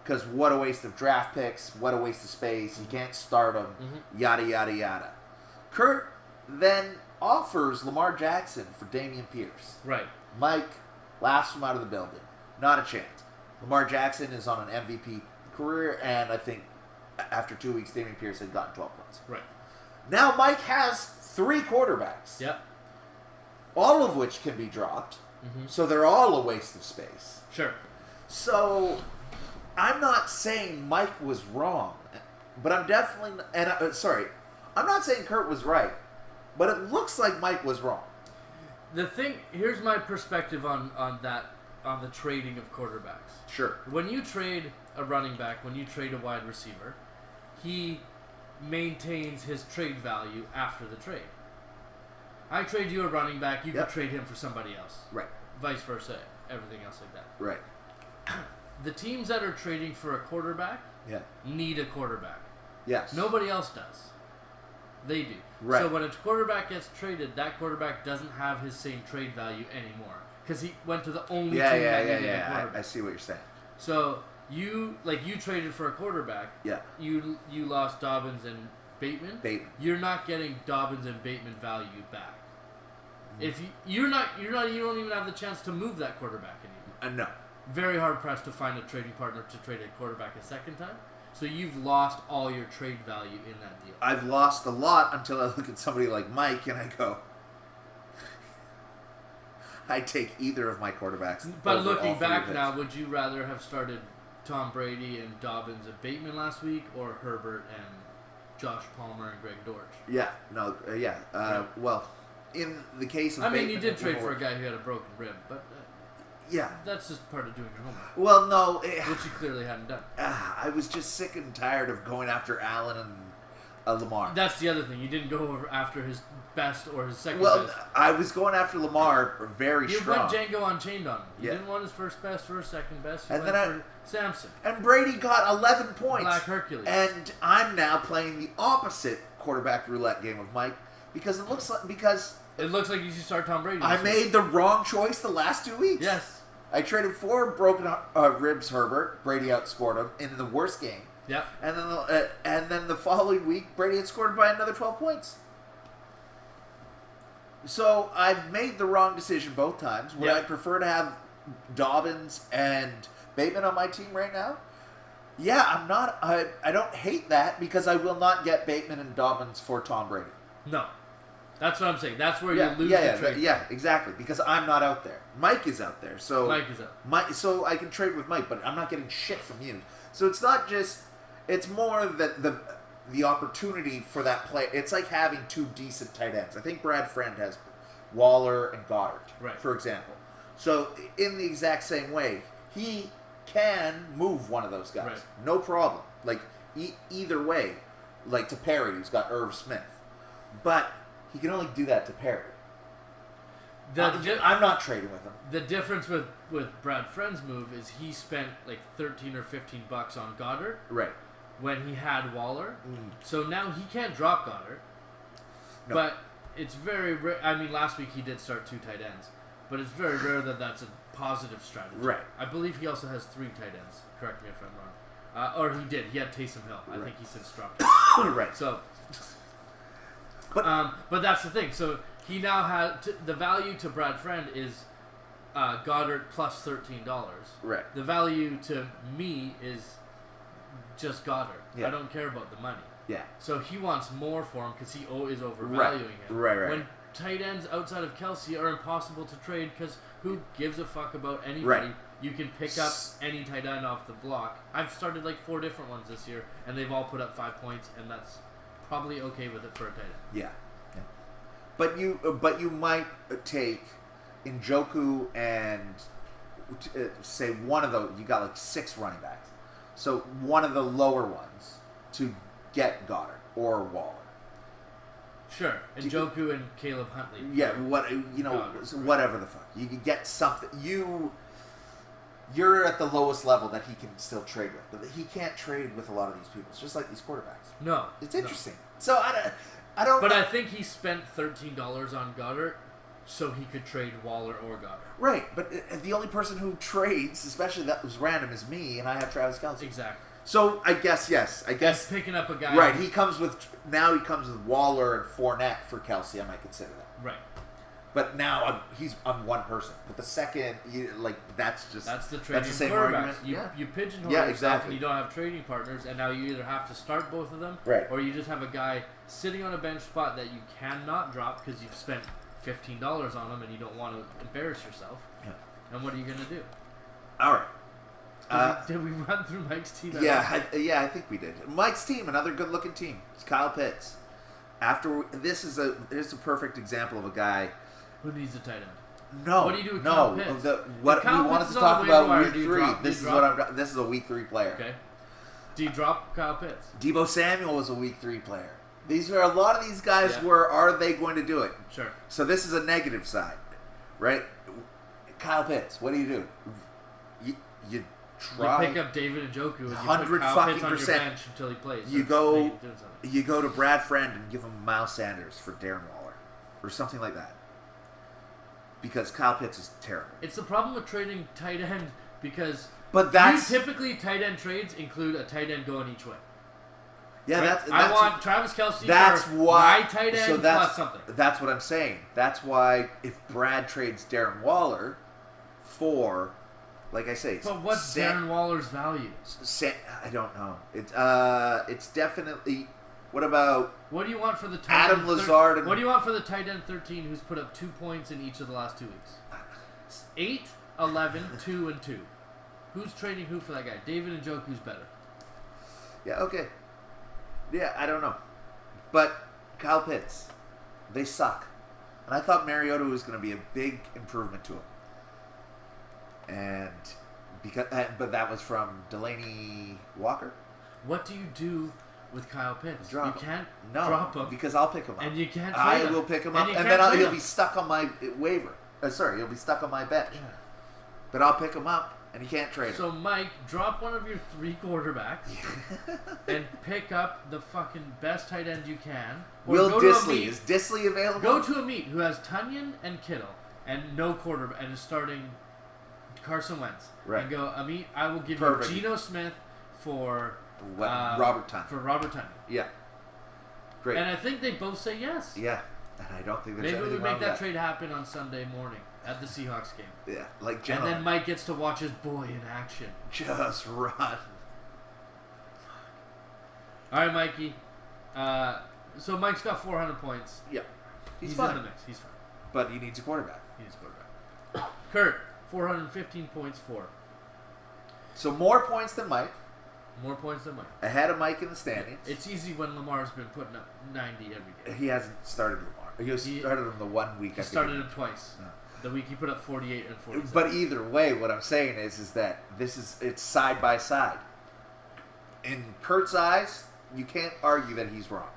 Because what a waste of draft picks, what a waste of space, you can't start them, yada, yada, yada. Kurt then offers Lamar Jackson for Dameon Pierce. Right. Mike laughs him out of the building. Not a chance. Lamar Jackson is on an MVP career, and I think after 2 weeks, Dameon Pierce had gotten 12 points. Right. Now Mike has 3 quarterbacks. Yep. All of which can be dropped. So they're all a waste of space. Sure. So I'm not saying Mike was wrong, but I'm definitely I'm not saying Kurt was right, but it looks like Mike was wrong. Here's my perspective on the trading of quarterbacks. Sure. When you trade a running back, when you trade a wide receiver, he maintains his trade value after the trade. I trade you a running back, you can trade him for somebody else. Right. Vice versa, everything else like that. Right. The teams that are trading for a quarterback need a quarterback. Yes. Nobody else does. They do. Right. So when a quarterback gets traded, that quarterback doesn't have his same trade value anymore. Because he went to the only team that needed a quarterback. I see what you're saying. So you traded for a quarterback. Yeah. You lost Dobbins and Bateman. You're not getting Dobbins and Bateman value back. If you don't even have the chance to move that quarterback anymore. No. Very hard pressed to find a trading partner to trade a quarterback a second time. So you've lost all your trade value in that deal. I've lost a lot until I look at somebody like Mike and I go, I'd take either of my quarterbacks. But looking back now, would you rather have started Tom Brady and Dobbins and Bateman last week, or Herbert and Josh Palmer and Greg Dortch? Yeah. No. Yeah. Well, in the case of Bateman, you did trade for a guy who had a broken rib, but that's just part of doing your homework. Well, no, which you clearly hadn't done. I was just sick and tired of going after Allen and Lamar. That's the other thing. You didn't go after his best or his second best. best. I was going after Lamar very strong. You went Django Unchained on him. You didn't want his first best or his second best. You and went then for Samson. And Brady got 11 points. Black Hercules. And I'm now playing the opposite quarterback roulette game with Mike because it looks like you should start Tom Brady. I made the wrong choice the last 2 weeks. Yes. I traded for broken ribs Herbert. Brady outscored him in the worst game. Yeah. And then the following week, Brady had scored by another 12 points. So I've made the wrong decision both times. Would I prefer to have Dobbins and Bateman on my team right now? Yeah, I'm not. I don't hate that because I will not get Bateman and Dobbins for Tom Brady. No. That's what I'm saying. That's where you lose the trade. Yeah, exactly. Because I'm not out there. Mike is out there. So Mike is out. So I can trade with Mike, but I'm not getting shit from you. So it's not just. It's more that the opportunity for that play. It's like having 2 decent tight ends. I think Brad Friend has Waller and Goddard, for example. So in the exact same way, he can move one of those guys. Right. No problem. Like either way, like to Perry, who's got Irv Smith. But he can only do that to Perry. I'm not trading with him. The difference with Brad Friend's move is he spent like $13 or $15 on Goddard. Right. When he had Waller. So now he can't drop Goddard. No. But it's very rare. I mean, last week he did start 2 tight ends. But it's very rare that that's a positive strategy. Right. I believe he also has 3 tight ends. Correct me if I'm wrong. Or he did. He had Taysom Hill. I think he since dropped him. Right. So... But that's the thing. So he now has the value to Brad Friend is Goddard plus $13. Right. The value to me is just Goddard. Yeah. I don't care about the money. Yeah. So he wants more for him because he is overvaluing him. Right. When tight ends outside of Kelsey are impossible to trade because who gives a fuck about anybody? Right. You can pick up any tight end off the block. I've started like 4 different ones this year, and they've all put up 5 points, and that's probably okay with it for a tight end. Yeah. But you might take Njoku and say one of those. You got like 6 running backs, so one of the lower ones to get Goddard or Waller. Sure, and Njoku and Caleb Huntley. Yeah, whatever the fuck. You can get something. You're at the lowest level that he can still trade with, but he can't trade with a lot of these people. It's just like these quarterbacks. No, it's interesting. So I don't. But I think he spent $13 on Goddard, so he could trade Waller or Goddard. Right, but the only person who trades, especially that was random, is me, and I have Travis Kelce. Exactly. So I guess yes. He's picking up a guy. Right, he comes with Waller and Fournette for Kelce. I might consider that. Right. But now I'm one person. But the second, that's the trading. That's the same argument. You pigeonhole yourself and you don't have trading partners, and now you either have to start both of them, right, or you just have a guy sitting on a bench spot that you cannot drop because you've spent $15 on him and you don't want to embarrass yourself. Yeah. And what are you going to do? All right. Did we run through Mike's team? I think we did. Mike's team, another good-looking team. It's Kyle Pitts. Here's a perfect example of a guy. Who needs a tight end? No. What do you do with Kyle Pitts? What we wanted to talk about week 3. This is a week 3 player. Okay. Do you drop Kyle Pitts? Deebo Samuel was a week 3 player. These are a lot of these guys are they going to do it? Sure. So this is a negative side, right? Kyle Pitts, what do? You try. You pick up David Njoku and you put Kyle Pitts on your bench until he plays. You go to Brad Friend and give him Miles Sanders for Darren Waller or something like that. Because Kyle Pitts is terrible. It's the problem with trading tight end because typically tight end trades include a tight end going each way. Yeah, right? I want Travis Kelce for my tight end plus something. That's what I'm saying. That's why if Brad trades Darren Waller for, like I say, but what's Darren Waller's value? I don't know. It's definitely. What do you want for the tight Adam end Lazard? What do you want for the tight end 13 who's put up 2 points in each of the last 2 weeks? 8, 11, 2, and 2. Who's trading who for that guy? David Njoku's better. Yeah, okay. Yeah, I don't know. But Kyle Pitts, they suck. And I thought Mariota was going to be a big improvement to him. But that was from Delaney Walker. What do you do with Kyle Pitts? You can't drop him. Because I'll pick him up. And you can't trade him. I will pick him up. And then he'll be stuck on my waiver. He'll be stuck on my bench. Yeah. But I'll pick him up, and you can't trade him. So, Mike, drop one of your 3 quarterbacks and pick up the fucking best tight end you can. Will Dissly. Is Dissly available? Go to a meet who has Tunyon and Kittle and no quarterback and is starting Carson Wentz. Right. And go, Amit, I will give you Geno Smith for... Robert Tunyon. For Robert Tunyon. Yeah. Great. And I think they both say yes. Yeah. And I don't think there's anything wrong with that. Maybe we make that trade happen on Sunday morning at the Seahawks game. Yeah. Like And then Mike gets to watch his boy in action. Just run. All right, Mikey. So Mike's got 400 points. Yeah. He's fine. In the mix. He's fine. But he needs a quarterback. Kurt, 415 points for. So more points than Mike. More points than Mike. Ahead of Mike in the standings. It's easy when Lamar's been putting up 90 every game. He hasn't started Lamar. He started him the 1 week. He started him twice. No. The week he put up 48 and 47. But either way, what I'm saying is that it's side by side. In Kurt's eyes, you can't argue that he's wrong.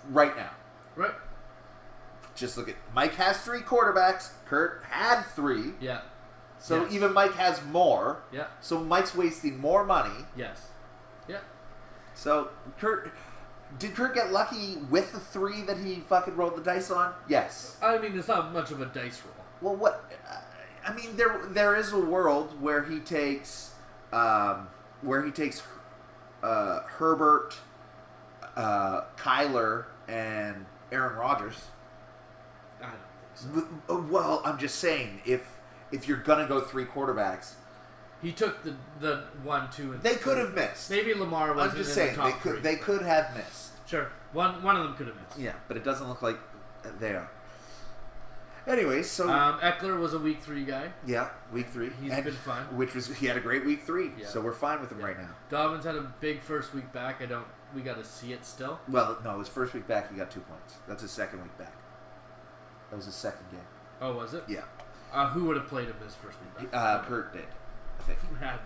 Right now. Right. Just look at Mike has 3 quarterbacks. Kurt had 3. Yeah. So even Mike has more. Yeah. So Mike's wasting more money. Yes. Yeah. So did Kurt get lucky with the 3 that he fucking rolled the dice on? Yes. I mean, it's not much of a dice roll. Well, what? I mean, there is a world where he takes Herbert, Kyler, and Aaron Rodgers. I don't think so. Well, I'm just saying if you're gonna go 3 quarterbacks. He took the 1, 2, and 3. They could have missed. Maybe Lamar wasn't in the top 3. They could have missed. Sure. One of them could have missed. Yeah, but it doesn't look like they are. Anyway, so Eckler was a week 3 guy. Yeah, week 3. He's been fine. He had a great week 3, so we're fine with him right now. Dobbins had a big first week back. We got to see it still. Well, no, his first week back he got 2 points. That's his second week back. That was his second game. Oh, was it? Yeah. Who would have played him his first week back? Kurt did, I think. Had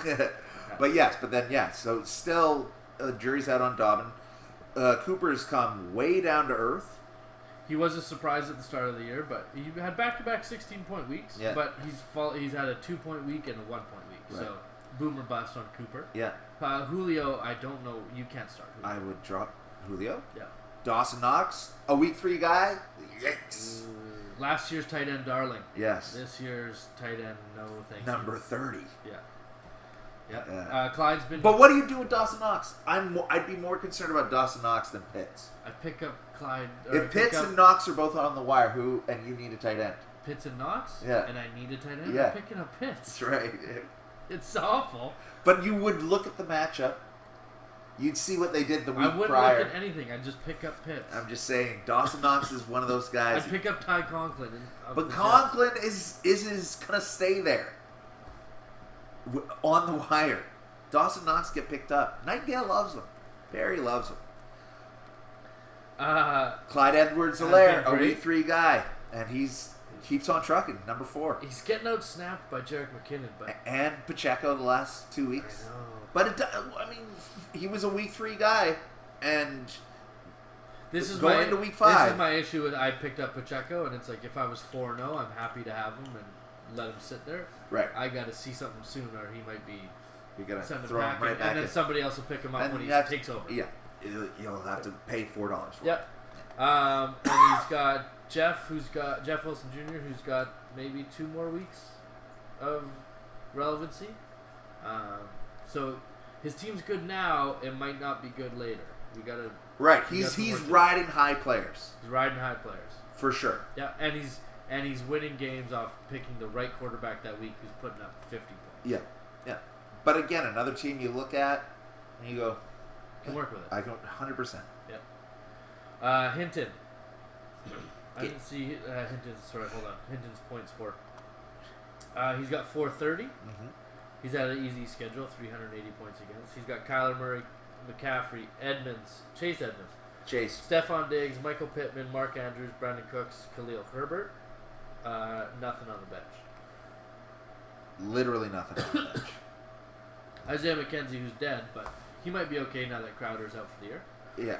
to. But so still, jury's out on Dobbin. Cooper's come way down to earth. He was a surprise at the start of the year, but he had back-to-back 16-point weeks. Yeah. But he's had a 2-point week and a 1-point week. Right. So, boom or bust on Cooper. Yeah. Julio, I don't know. You can't start Julio. I would drop Julio. Yeah. Dawson Knox, a week 3 guy. Yikes. Last year's tight end darling. Yes. This year's tight end, no thank you. Number 30. Yeah. Yeah. Clyde's been. But what do you do with Dawson Knox? I'd be more concerned about Dawson Knox than Pitts. I pick up Clyde. If Pitts and Knox are both on the wire, and you need a tight end? Pitts and Knox? Yeah. And I need a tight end? Yeah. I'm picking up Pitts. That's right. It's awful. But you would look at the matchup. You'd see what they did the week prior. I wouldn't look at anything. I'd just pick up Pitts. I'm just saying, Dawson Knox is one of those guys. I'd pick up Ty Conklin. But Conklin is going to stay there. On the wire. Dawson Knox get picked up. Nightingale loves him. Perry loves him. Clyde Edwards-Helaire, a week 3 guy. And keeps on trucking, number 4. He's getting out-snapped by Jerick McKinnon. And Pacheco the last 2 weeks. I know. But, he was a week 3 guy. And this is going into week 5. This is my issue with I picked up Pacheco. And it's like, if I was 4-0, I'm happy to have him and let him sit there. Right. I got to see something soon or he might be... You're going to throw him right back and then somebody else will pick him up when he takes over. Yeah. You'll have to pay $4 for it. Yep. And he's got Jeff Wilson Jr., who's got maybe 2 more weeks of relevancy. So his team's good now. It might not be good later. We got to... Right. He's riding high players. He's riding high players. For sure. Yeah, and he's winning games off picking the right quarterback that week who's putting up 50 points. Yeah. Yeah. But again, another team you look at and you go, can work with it. I go 100%. Yep. Hinton. I didn't see Hinton's. Sorry, hold on. Hinton's points for. He's got 430. Mm-hmm. He's had an easy schedule, 380 points against. He's got Kyler Murray, McCaffrey, Chase Edmonds, Stephon Diggs, Michael Pittman, Mark Andrews, Brandon Cooks, Khalil Herbert. Nothing on the bench. Literally nothing on the bench. Isaiah McKenzie, who's dead, but he might be okay now that Crowder's out for the year. Yeah.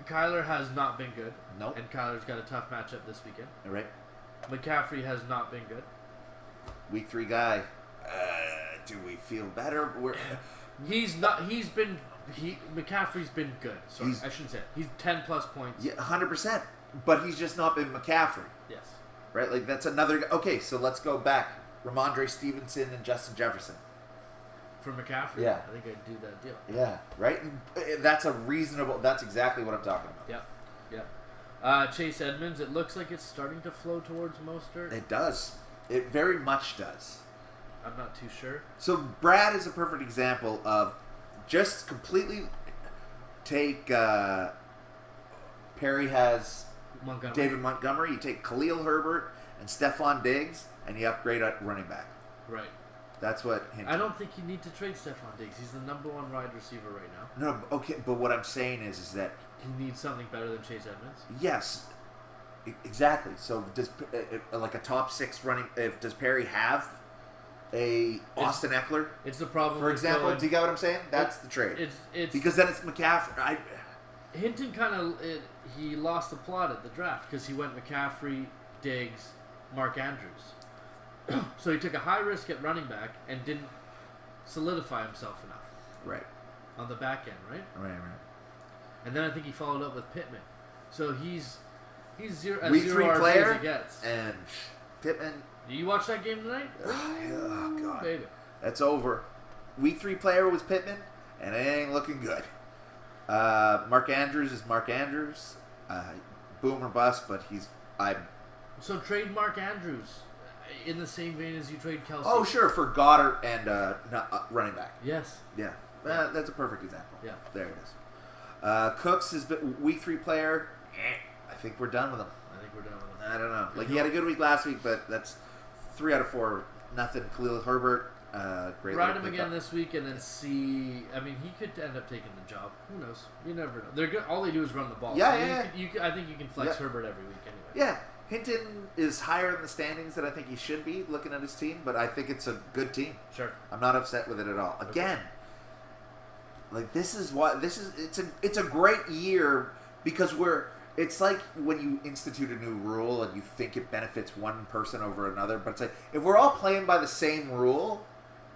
Kyler has not been good. Nope. And Kyler's got a tough matchup this weekend. All right. McCaffrey has not been good. Week 3 guy. Do we feel better? McCaffrey's been good. Sorry, I shouldn't say it. He's 10 plus points. Yeah, 100%. But he's just not been McCaffrey. Yes. Right? Like, that's another guy. Okay, so let's go back. Ramondre Stevenson and Justin Jefferson. For McCaffrey? Yeah. I think I'd do that deal. Yeah, right? That's exactly what I'm talking about. Yeah. Chase Edmonds, it looks like it's starting to flow towards Mostert. It does. It very much does. I'm not too sure. So Brad is a perfect example of just completely take Perry has David Montgomery, you take Khalil Herbert and Stephon Diggs, and you upgrade at running back. Right. That's what Hinton. I don't think you need to trade Stephon Diggs. He's the number 1 wide receiver right now. No, okay, but what I'm saying is that he needs something better than Chase Edmonds. Yes, exactly. So does like a top 6 running? Does Perry have a Austin Eckler? It's the problem. For example, do you get what I'm saying? That's the trade. It's because then it's McCaffrey. Hinton he lost the plot at the draft because he went McCaffrey, Diggs, Mark Andrews. So he took a high risk at running back and didn't solidify himself enough. Right. On the back end, right? Right. And then I think he followed up with Pittman. So he's zero week 3 RB player as it gets. And Pittman. Did you watch that game tonight? Oh God, baby. That's over. Week 3 player was Pittman, and it ain't looking good. Mark Andrews is Mark Andrews. Boom or bust, but So trade Mark Andrews in the same vein as you trade Kelce. Oh, sure, for Goddard and running back. Yes. Yeah. That's a perfect example. Yeah. There it is. Cooks has been week 3 player. I think we're done with him. I don't know. Like, he had a good week last week, but that's 3 out of 4. Nothing. Khalil Herbert. Great. Ride him again this week and then see. I mean, he could end up taking the job. Who knows? You never know. They're good. All they do is run the ball. Yeah, so I think you can flex Herbert every week anyway. Yeah. Hinton is higher in the standings than I think he should be looking at his team, but I think it's a good team. Sure. I'm not upset with it at all. Again, like it's a great year because It's like when you institute a new rule and you think it benefits one person over another, but it's like if we're all playing by the same rule,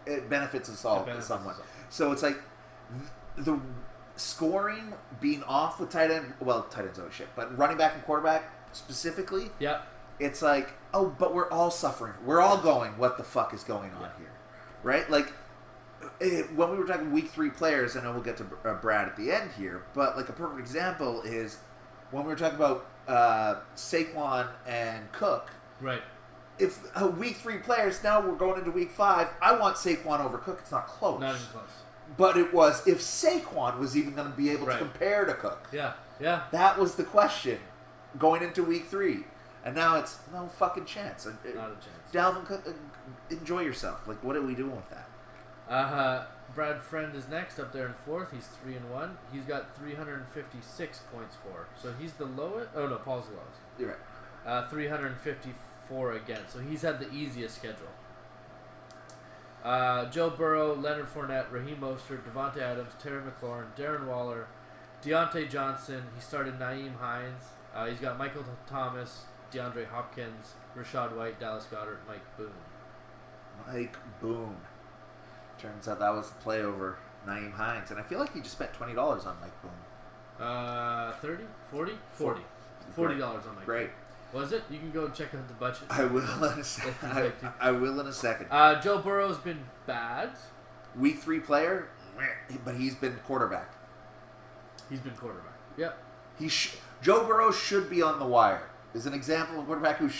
it benefits us all somewhat. So it's like the scoring being off with tight end. Well, tight end's always shit, but running back and quarterback specifically. Yeah. It's like, oh, but we're all suffering. We're all going, what the fuck is going on here, right? Like when we were talking week 3 players, I know we'll get to Brad at the end here, but like a perfect example is when we were talking about Saquon and Cook. Right. If week 3 players, now we're going into week 5, I want Saquon over Cook. It's not close. Not even close. But it was if Saquon was even going to be able to compare to Cook. Yeah, yeah. That was the question going into week 3. And now it's no fucking chance. Not a chance. Dalvin Cook, enjoy yourself. Like, what are we doing with that? Brad Friend is next up there in 4th. He's 3-1. He's got 356 points for. So he's the lowest. Oh, no, Paul's the lowest. You're right. 354 again. So he's had the easiest schedule. Joe Burrow, Leonard Fournette, Raheem Mostert, Devontae Adams, Terry McLaurin, Darren Waller, Deontay Johnson. He started Nyheim Hines. He's got Michael Thomas, DeAndre Hopkins, Rachaad White, Dallas Goedert, Mike Boone. Mike Boone. Turns out that was the play over Nyheim Hines. And I feel like he just spent $20 on Mike Boone. 30? 40? 40. $40 on Mike Boone. Great. Was it? You can go and check out the budget. I will in a second. I will in a second. Joe Burrow's been bad. Week 3 player, but he's been quarterback. He's been quarterback. Yep. Joe Burrow should be on the wire. Is an example of quarterback who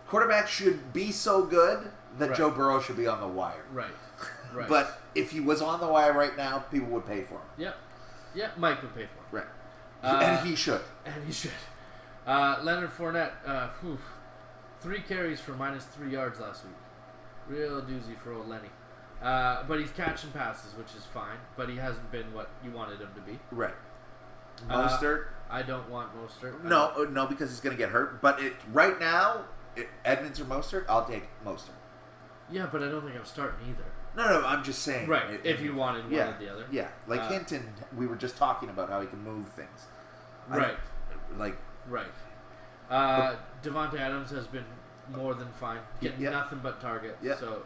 quarterback should be so good that Joe Burrow should be on the wire. Right. Right. But if he was on the wire right now, people would pay for him. Yep. Yeah, Mike would pay for him. Right. And he should. And he should. Leonard Fournette, 3 carries for -3 yards last week. Real doozy for old Lenny. But he's catching passes, which is fine. But he hasn't been what you wanted him to be. Right. Mostert. I don't want Mostert. No, because he's going to get hurt. But right now, Edmonds or Mostert, I'll take Mostert. Yeah, but I don't think I'm starting either. No, I'm just saying. Right, if you wanted one or the other. Yeah, like Hinton, we were just talking about how he can move things. Right. Right. Devontae Adams has been more than fine. Getting nothing but targets. Yeah. So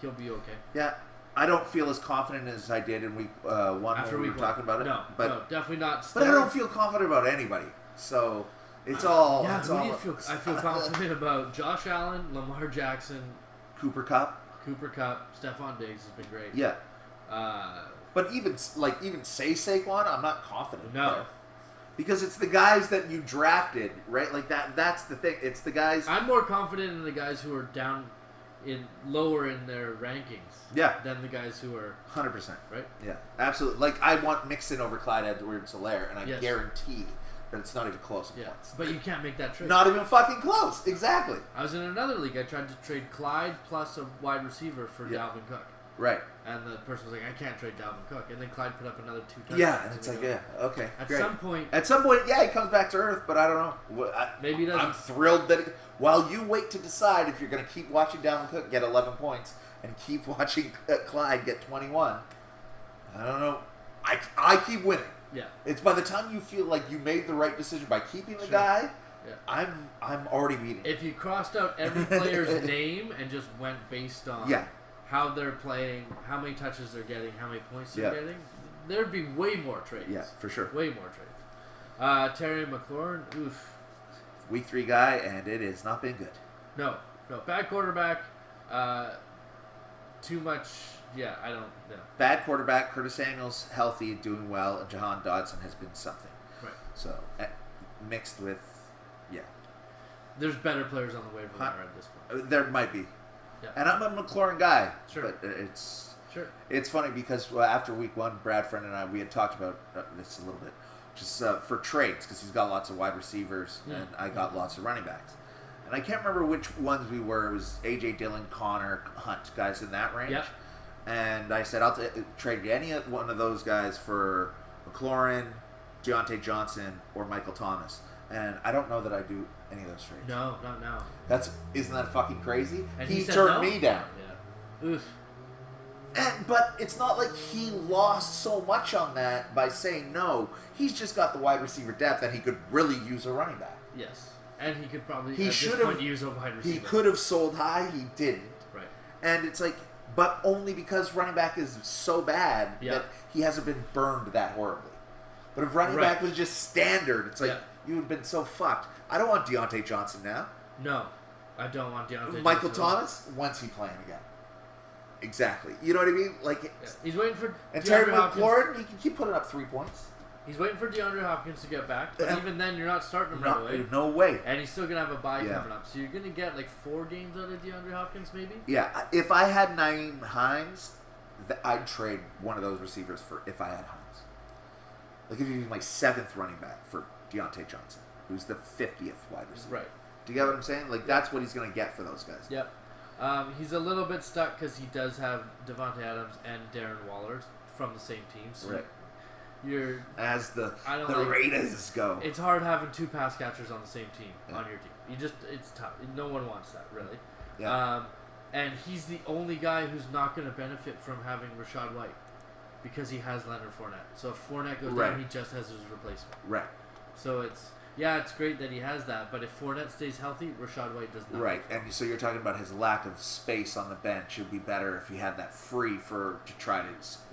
he'll be okay. Yeah. I don't feel as confident as I did in week 1 after when we were talking about it. No, definitely not. But I don't feel confident about anybody. So it's all. Yeah, who do you feel? I feel confident about Josh Allen, Lamar Jackson, Cooper Kupp, Stephon Diggs has been great. Yeah. But even say Saquon, I'm not confident. No. There. Because it's the guys that you drafted, right? Like that's the thing. It's the guys. I'm more confident in the guys who are lower in their rankings. Yeah. Than the guys who are 100%. Right? Yeah. Absolutely. Like I want Mixon over Clyde Edwards-Helaire, and I guarantee that it's not even close in points. But you can't make that trade. Not even fucking close. Exactly. I was in another league. I tried to trade Clyde plus a wide receiver for Dalvin Cook. Right. And the person was like, I can't trade Dalvin Cook. And then Clyde put up another 2 touchdowns. Yeah, and it's like, okay. At some point, yeah, he comes back to earth, but I don't know. Maybe he doesn't. I'm thrilled that while you wait to decide if you're going to keep watching Dalvin Cook get 11 points and keep watching Clyde get 21, I don't know. I keep winning. Yeah. It's by the time you feel like you made the right decision by keeping the guy, I'm already beating. If you crossed out every player's name and just went based on how they're playing, how many touches they're getting, how many points they're getting, there'd be way more trades. Yeah, for sure. Way more trades. Terry McLaurin, oof. Week 3 guy, and it has not been good. No. Bad quarterback. Too much. Yeah, I don't know. Bad quarterback. Curtis Samuel's healthy, doing well, and Jahan Dotson has been something. Right. So, mixed with, There's better players on the waiver wire at this point. There might be. Yeah. And I'm a McLaurin guy. Sure. But it's funny because after week 1, Brad Friend and I, we had talked about this a little bit. Just for trades, because he's got lots of wide receivers, and I got lots of running backs. And I can't remember which ones we were. It was A.J. Dillon, Connor, Hunt, guys in that range. Yep. And I said, I'll trade any one of those guys for McLaurin, Deontay Johnson, or Michael Thomas. And I don't know that I do any of those trades. No, not now. Isn't that fucking crazy? And he said turned no? me down. Yeah. Oof. But it's not like he lost so much on that by saying no. He's just got the wide receiver depth that he could really use a running back. Yes. And he could probably use a wide receiver. He could have sold high. He didn't. Right. And it's like, but only because running back is so bad that he hasn't been burned that horribly. But if running back was just standard, it's like you would have been so fucked. I don't want Deontay Johnson now. No, I don't want Deontay Johnson. Michael Thomas, when's he playing again? Exactly. You know what I mean? Like he's waiting for and Terry McLaurin. He can keep putting up 3 points. He's waiting for DeAndre Hopkins to get back, but even then, you're not starting him right away. No way. And he's still gonna have a bye coming up, so you're gonna get like 4 games out of DeAndre Hopkins, maybe. Yeah, if I had Nyheim Hines, I'd trade one of those receivers for if I had Hines. Like if you my 7th running back for Deontay Johnson, who's the 50th wide receiver. Right. Do you get what I'm saying? Like that's what he's gonna get for those guys. Yep. He's a little bit stuck because he does have Devontae Adams and Darren Waller from the same team. So right. You're as the Raiders go. It's hard having 2 pass catchers on the same team on your team. It's tough. No one wants that really. Yeah. And he's the only guy who's not going to benefit from having Rachaad White because he has Leonard Fournette. So if Fournette goes down, he just has his replacement. Right. So it's great that he has that, but if Fournette stays healthy, Rachaad White does not. Right, and so you're talking about his lack of space on the bench. It would be better if he had that free to try to.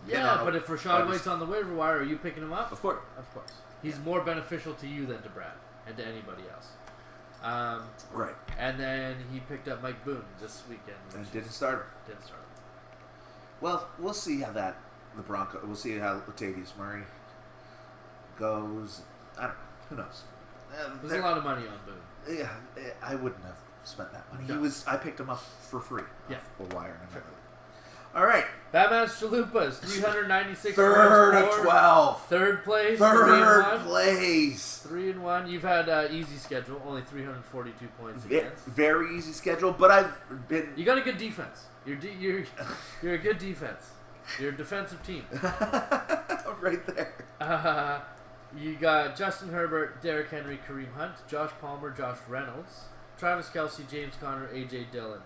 Yeah, but if Rachaad White's on the waiver wire, are you picking him up? Of course. Of course. He's more beneficial to you than to Brad and to anybody else. Right. And then he picked up Mike Boone this weekend. And didn't start him. Well, we'll see how we'll see how Latavius Murray goes. I don't know. Who knows? There's a lot of money on Boone. Yeah, I wouldn't have spent that money. No. I picked him up for free. Yeah. A wire and All right. Batman's Chalupas, 396 Third of 12. Third place. Third place. 3-1. You've had easy schedule, only 342 points against. Very easy schedule, but I've been. You got a good defense. You're a good defense. You're a defensive team. Right there. You got Justin Herbert, Derrick Henry, Kareem Hunt, Josh Palmer, Josh Reynolds, Travis Kelce, James Conner, A.J. Dillon,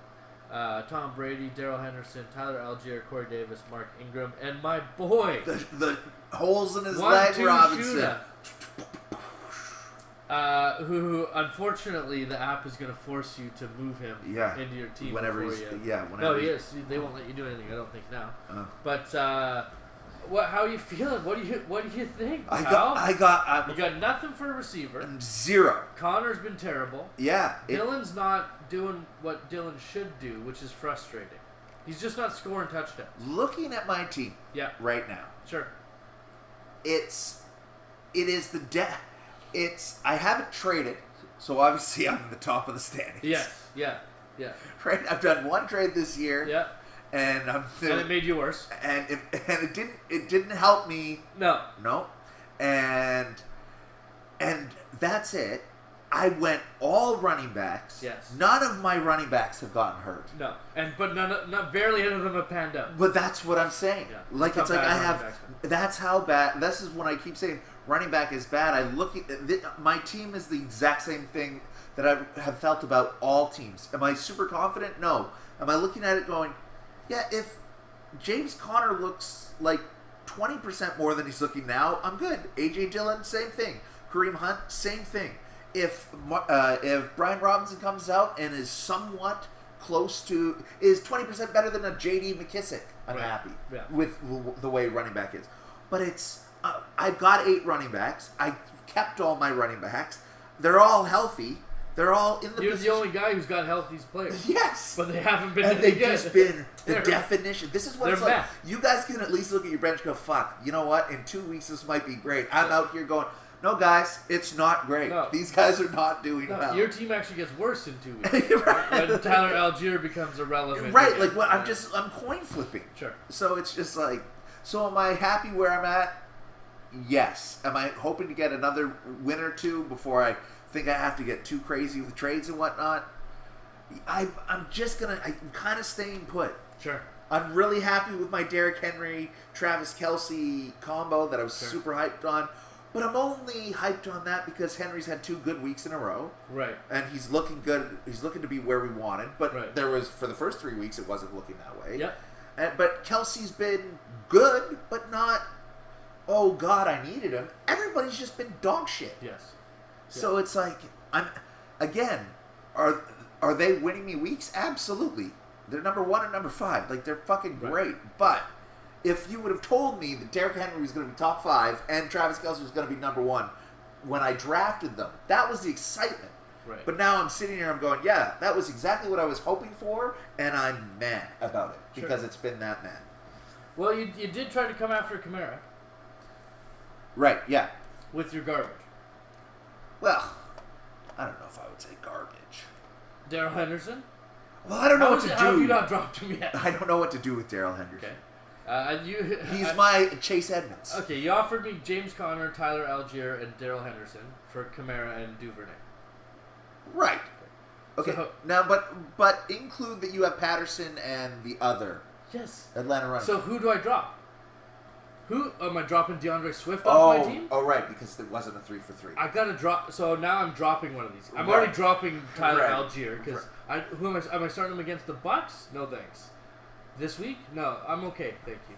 Tom Brady, Darrell Henderson, Tyler Algier, Corey Davis, Mark Ingram, and my boy, the holes in his leg, Robinson. Who unfortunately the app is going to force you to move him into your team whenever no, he is. They won't let you do anything. I don't think now. But how are you feeling? What do you think? I got. You got nothing for a receiver. 0. Connor's been terrible. Yeah. Dylan's not doing what Dylan should do, which is frustrating. He's just not scoring touchdowns. Looking at my team. Right now. Sure. It is the I haven't traded, so obviously I'm in the top of the standings. Yes. Yeah. Right. I've done 1 trade this year. Yeah. And it made you worse. And it didn't help me. No. And that's it. I went all running backs. Yes. None of my running backs have gotten hurt. No. But barely any of them have panned out. But that's what I'm saying. Yeah. Like it's like I have. That's how bad. This is when I keep saying running back is bad. I look at my team is the exact same thing that I have felt about all teams. Am I super confident? No. Am I looking at it going, yeah, if James Conner looks like 20% more than he's looking now, I'm good. A.J. Dillon, same thing. Kareem Hunt, same thing. If Brian Robinson comes out and is somewhat close to, is 20% better than a J.D. McKissick, I'm happy with the way running back is. But it's, I've got 8 running backs. I kept all my running backs. They're all healthy. They're all in the. You're the only guy who's got healthy players. Yes, but they haven't been. And they've just been the definition. This is what it's like. You guys can at least look at your bench and go, "Fuck, you know what? In 2 weeks, this might be great." I'm out here going, "No, guys, it's not great. No. These guys are not doing well." Your team actually gets worse in 2 weeks. Right. When Tyler Algier becomes irrelevant. Right, like what? I'm coin flipping. Sure. So it's just like, so am I happy where I'm at? Yes. Am I hoping to get another win or two before I think I have to get too crazy with trades and whatnot? I'm kind of staying put. Sure. I'm really happy with my Derrick Henry, Travis Kelce combo that I was super hyped on. But I'm only hyped on that because Henry's had 2 good weeks in a row. Right. And he's looking good. He's looking to be where we wanted. But there was, for the first 3 weeks, it wasn't looking that way. Yep. But Kelsey's been good, but not, oh God, I needed him. Everybody's just been dog shit. Yes. So it's like, are they winning me weeks? Absolutely. They're number 1 and number 5. Like, they're fucking great. But if you would have told me that Derrick Henry was going to be top 5 and Travis Kelce was going to be number 1 when I drafted them, that was the excitement. Right. But now I'm sitting here, I'm going, yeah, that was exactly what I was hoping for, and I'm mad about it because it's been that mad. Well, you did try to come after Kamara. Right, yeah. With your garbage. Well, I don't know if I would say garbage. Darrell Henderson? Well, I don't know what to do. How have you not dropped him yet? I don't know what to do with Darrell Henderson. Okay. He's my Chase Edmonds. Okay, you offered me James Conner, Tyler Algier, and Darrell Henderson for Kamara and Duvernay. Right. Okay. So, now, but include that you have Patterson and the other. Yes. Atlanta running. So who do I drop? Who am I dropping? DeAndre Swift off my team? Oh, right, because it wasn't a 3-for-3. I gotta drop. So now I'm dropping one of these. I'm already dropping Tyler Algier because who am I? Am I starting him against the Bucks? No thanks. This week? No, I'm okay. Thank you.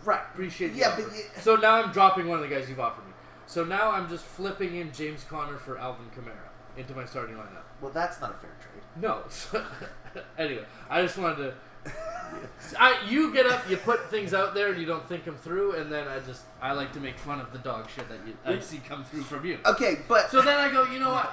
Right. Appreciate the offer. So now I'm dropping one of the guys you've offered me. So now I'm just flipping in James Conner for Alvin Kamara into my starting lineup. Well, that's not a fair trade. No. Anyway, I just wanted to. You get up, you put things out there, and you don't think them through, and then I like to make fun of the dog shit that I see come through from you. Okay, but so then I go, you know what?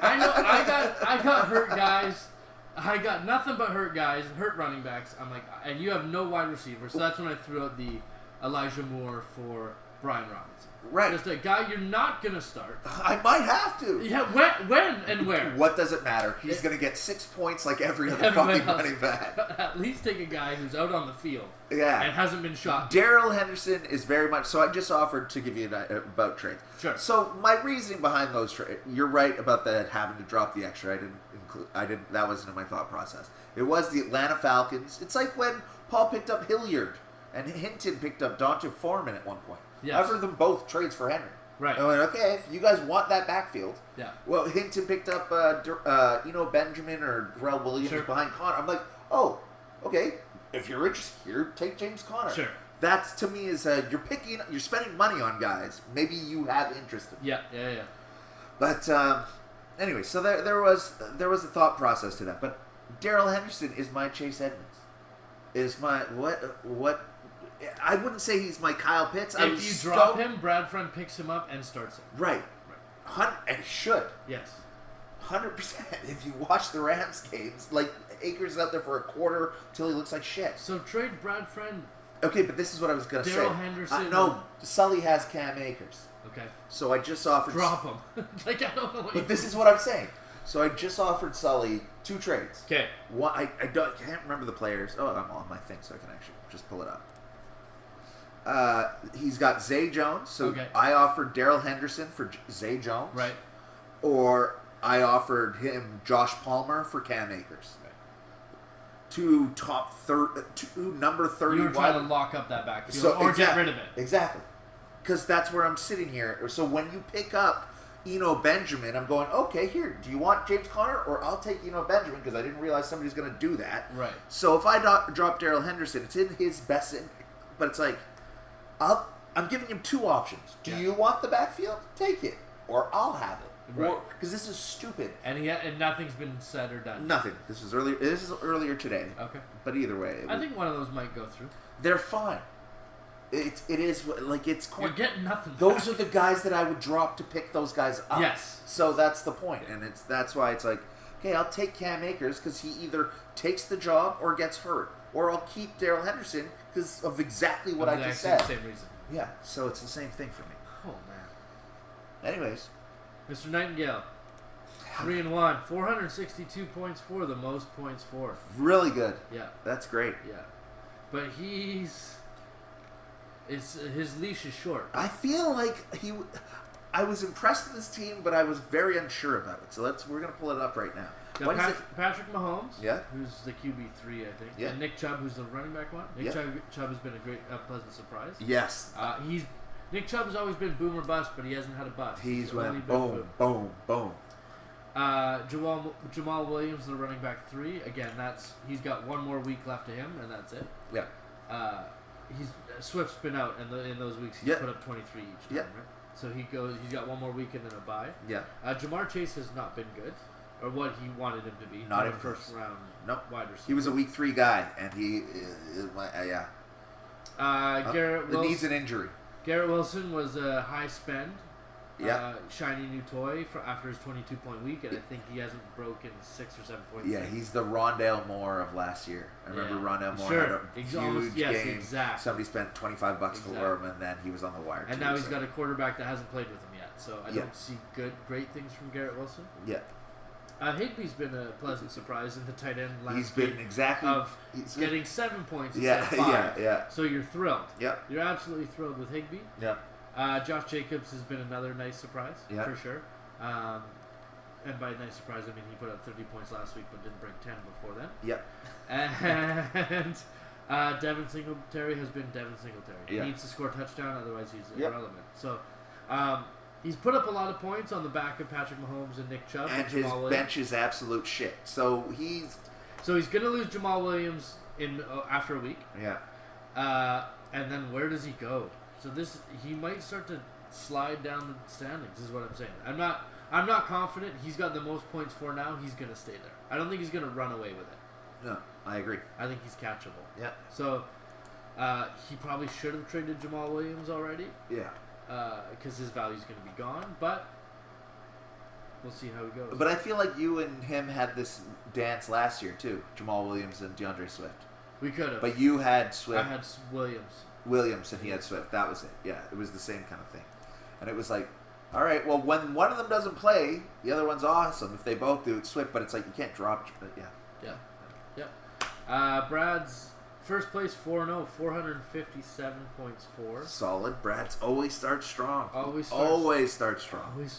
I know I got hurt guys. I got nothing but hurt guys, hurt running backs. I'm like, and you have no wide receivers, so that's when I threw out the Elijah Moore for Brian Robinson. Right. Just a guy you're not going to start. I might have to. Yeah, when and where? What does it matter? He's going to get 6 points like every other fucking running back. At least take a guy who's out on the field. Yeah. And hasn't been shot. Darrell Henderson is very much... So I just offered to give you about trades. Sure. So my reasoning behind those trades... You're right about that having to drop the extra. I didn't. That wasn't in my thought process. It was the Atlanta Falcons. It's like when Paul picked up Hilliard and Hinton picked up Donta Foreman at one point. Yes. I offered them both trades for Henry. Right. I went, okay, if you guys want that backfield. Yeah. Well, Hinton picked up, Benjamin or Darrell Williams behind Connor. I'm like, oh, okay. If you're interested here, take James Conner. Sure. That's, to me, is you're spending money on guys. Maybe you have interest in. Yeah. But anyway, so there was a thought process to that. But Darrell Henderson is my Chase Edmonds. Is my what? I wouldn't say he's my Kyle Pitts. If you drop him, Brad Friend picks him up and starts him. Right. And he should. Yes. 100%. If you watch the Rams games, like, Akers is out there for a quarter till he looks like shit. So trade Brad Friend. Okay, but this is what I was going to say. Darrell Henderson. No, Sully has Cam Akers. Okay. So I just offered... Drop him. Like, I don't know what But this is what I'm saying. So I just offered Sully 2 trades. Okay. One, I can't remember the players. Oh, I'm on my thing, so I can actually just pull it up. He's got Zay Jones, so I offered Darrell Henderson for Zay Jones. Right. Or I offered him Josh Palmer for Cam Akers. Right. 2 number 30. You were trying to lock up that backfield or get rid of it. Exactly. Because that's where I'm sitting here. So when you pick up Benjamin, I'm going, okay, here, do you want James Conner? Or I'll take Benjamin because I didn't realize somebody's going to do that. Right. So if I drop Darrell Henderson, it's in his best interest. But it's like, I'm giving him 2 options. Do you want the backfield? Take it. Or I'll have it. Right. Because this is stupid. And nothing's been said or done. Nothing. This is earlier today. Okay. But either way. I think one of those might go through. They're fine. It is like it's. You're getting nothing. Those are the guys that I would drop to pick those guys up. Yes. So that's the point, and that's why it's like, okay, I'll take Cam Akers because he either takes the job or gets hurt, or I'll keep Darrell Henderson because of exactly what I just said. Same reason. Yeah. So it's the same thing for me. Oh man. Anyways, Mr. Nightingale, 3-1, 462 points for, the most points for. Really good. Yeah. That's great. Yeah. But his leash is short. I feel like I was impressed with his team, but I was very unsure about it. So we're gonna pull it up right now. Patrick Mahomes, yeah, who's the QB3, I think. Yeah. And Nick Chubb, who's the running back one. Nick Chubb has been a great, pleasant surprise. Yes. Nick Chubb has always been boom or bust, but he hasn't had a bust. He's went boom, boom, boom. Jamal Williams, the running back 3. Again, he's got one more week left to him, and that's it. Yeah. Swift's been out, and in those weeks he's put up 23 each time, right? So he's got one more week and then a bye. Yeah. Jamar Chase has not been good, or what he wanted him to be. Not in first round. Wide receiver. He was a week 3 guy, and he, Garrett Wilson needs an injury. Garrett Wilson was a high spend. Shiny new toy after his 22-point week, and I think he hasn't broken 6 or 7 points. Yeah, he's the Rondale Moore of last year. I remember Rondale Moore had a huge game. Exactly. Somebody spent $25 for him, and then he was on the wire. And now he's got a quarterback that hasn't played with him yet, so I don't see great things from Garrett Wilson. Yeah. Higbee's been a pleasant surprise in the tight end He's been getting 7 points instead of 5. Yeah. So you're thrilled. Yeah. You're absolutely thrilled with Higbee. Yeah. Josh Jacobs has been another nice surprise, for sure. And by nice surprise, I mean he put up 30 points last week but didn't break 10 before then. Yep. And Devin Singletary has been Devin Singletary. He needs to score a touchdown, otherwise he's irrelevant. So he's put up a lot of points on the back of Patrick Mahomes and Nick Chubb. And his bench is absolute shit. So he's going to lose Jamal Williams after a week. Yeah. And then where does he go? So he might start to slide down the standings, is what I'm saying. I'm not confident. He's got the most points for now. He's going to stay there. I don't think he's going to run away with it. No, I agree. I think he's catchable. Yeah. So he probably should have traded Jamal Williams already. Yeah. Because his value's going to be gone, but we'll see how he goes. But I feel like you and him had this dance last year too, Jamal Williams and DeAndre Swift. We could have. But you had Swift. I had Williams and he had Swift. That was it. Yeah, it was the same kind of thing. And it was like, all right, well, when one of them doesn't play, the other one's awesome. If they both do, it's Swift, but it's like you can't drop it. But yeah. Brad's first place 4-0, 457 points for. Solid. Brad's always starts strong. Always starts strong.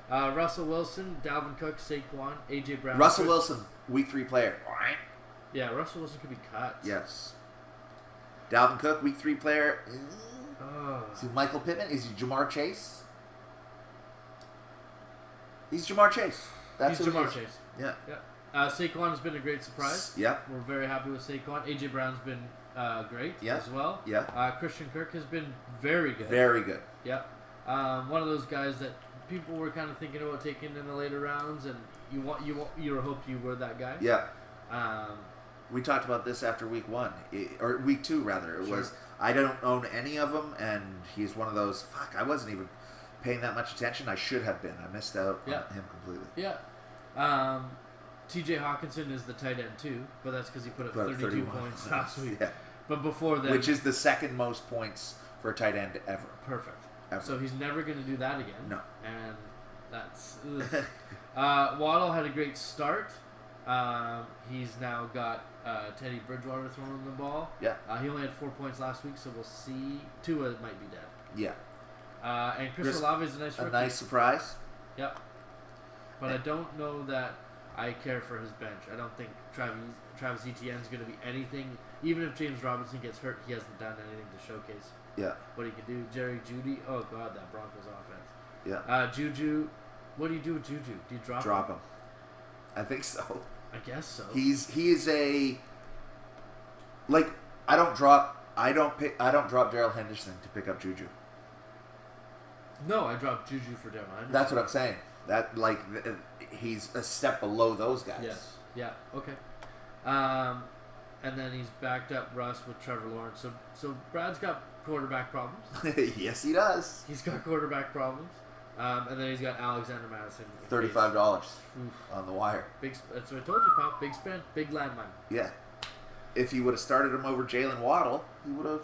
Russell Wilson, Dalvin Cook, Saquon, AJ Brown. Russell Wilson, week 3 player. Yeah, Russell Wilson could be cut. Yes. Dalvin Cook, week 3 player. Is he Michael Pittman? Is he Jamar Chase? He's Jamar Chase. He's Jamar Chase. Yeah. Saquon has been a great surprise. Yeah. We're very happy with Saquon. AJ Brown's been great as well. Yeah. Christian Kirk has been very good. Very good. Yeah. One of those guys that people were kind of thinking about taking in the later rounds, and you hope you were that guy. Yeah. We talked about this after week 1, or week 2 rather. It was I don't own any of them, and he's one of those. Fuck, I wasn't even paying that much attention. I should have been. I missed out on him completely. Yeah. T.J. Hawkinson is the tight end too, but that's because he put up 32 points last week. Yeah. But before that, which is the second most points for a tight end ever. Perfect. Ever. So he's never going to do that again. No. And that's Waddle had a great start. He's now got Teddy Bridgewater throwing the ball. Yeah. He only had 4 points last week, so we'll see. Tua might be dead. Yeah. And Chris Olave is a nice rookie. A nice surprise. Yep. But I don't know that I care for his bench. I don't think Travis Etienne is going to be anything. Even if James Robinson gets hurt, he hasn't done anything to showcase what he can do. Jerry Jeudy. Oh, God, that Broncos offense. Yeah. Juju. What do you do with Juju? Do you drop him? I think so. I guess so. He is a like I don't drop Darrell Henderson to pick up Juju. No, I dropped Juju for Darrell Henderson. That's what I'm saying. That he's a step below those guys. Yes. Yeah. Okay. And then he's backed up Russ with Trevor Lawrence. So Brad's got quarterback problems. Yes, he does. He's got quarterback problems. And then he's got Alexander Madison. $35 on the wire. That's what I told you, pal. Big spend, big landmine. Yeah. If he would have started him over Jalen Waddle, he would have.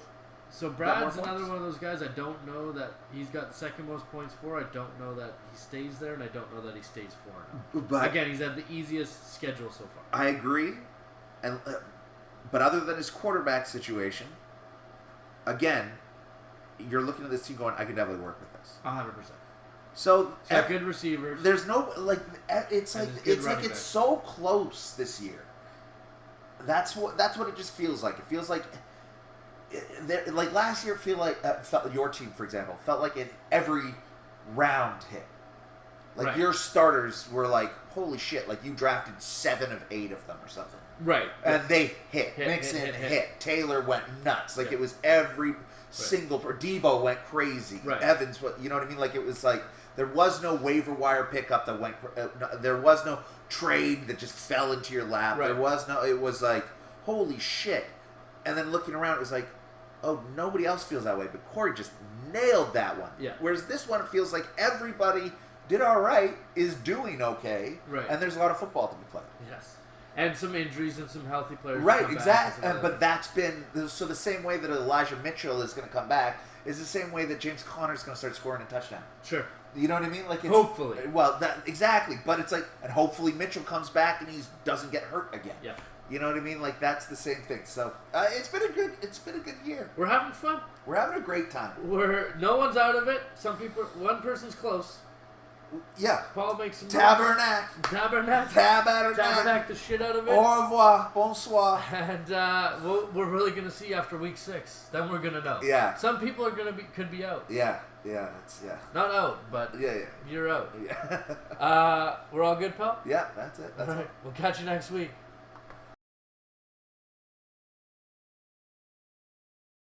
So Brad's another one of those guys. I don't know that he's got the second most points for. I don't know that he stays there, and I don't know that he stays for. But again, he's had the easiest schedule so far. I agree, but other than his quarterback situation, again, you're looking at this team going, I could definitely work with this. 100%. So good receivers. There's no it's so close this year. That's what it just feels like. It feels like last year. Felt your team, for example, felt like every round hit. Like your starters were like, holy shit! Like you drafted 7 of 8 of them or something. Right. And they hit. Mixon hit. Taylor went nuts. Like it was every single. Debo went crazy. Right. Evans, you know what I mean? Like it was like there was no waiver wire pickup that went. There was no trade that just fell into your lap. Right. There was no. It was like holy shit. And then looking around, it was like, oh, nobody else feels that way, but Corey just nailed that one. Yeah. Whereas this one, it feels like everybody did all right, is doing okay, right. And there's a lot of football to be played. Yes. And some injuries and some healthy players. Right, exactly. But that's been so the same way that Elijah Mitchell is going to come back is the same way that James Conner is going to start scoring a touchdown. Sure. You know what I mean? Like hopefully. Well, that exactly. But it's like, and hopefully Mitchell comes back and he doesn't get hurt again. Yeah. You know what I mean? Like that's the same thing. So it's been a good year. We're having fun. We're having a great time. No one's out of it. One person's close. Yeah. Paul makes some Tabernacle the shit out of it. Au revoir. Bonsoir. And we're really going to see after week 6. Then we're going to know. Yeah. Some people could be out. Yeah. Yeah. That's Not out, but you're out. Yeah. We're all good, pal? Yeah, that's it. All right. We'll catch you next week.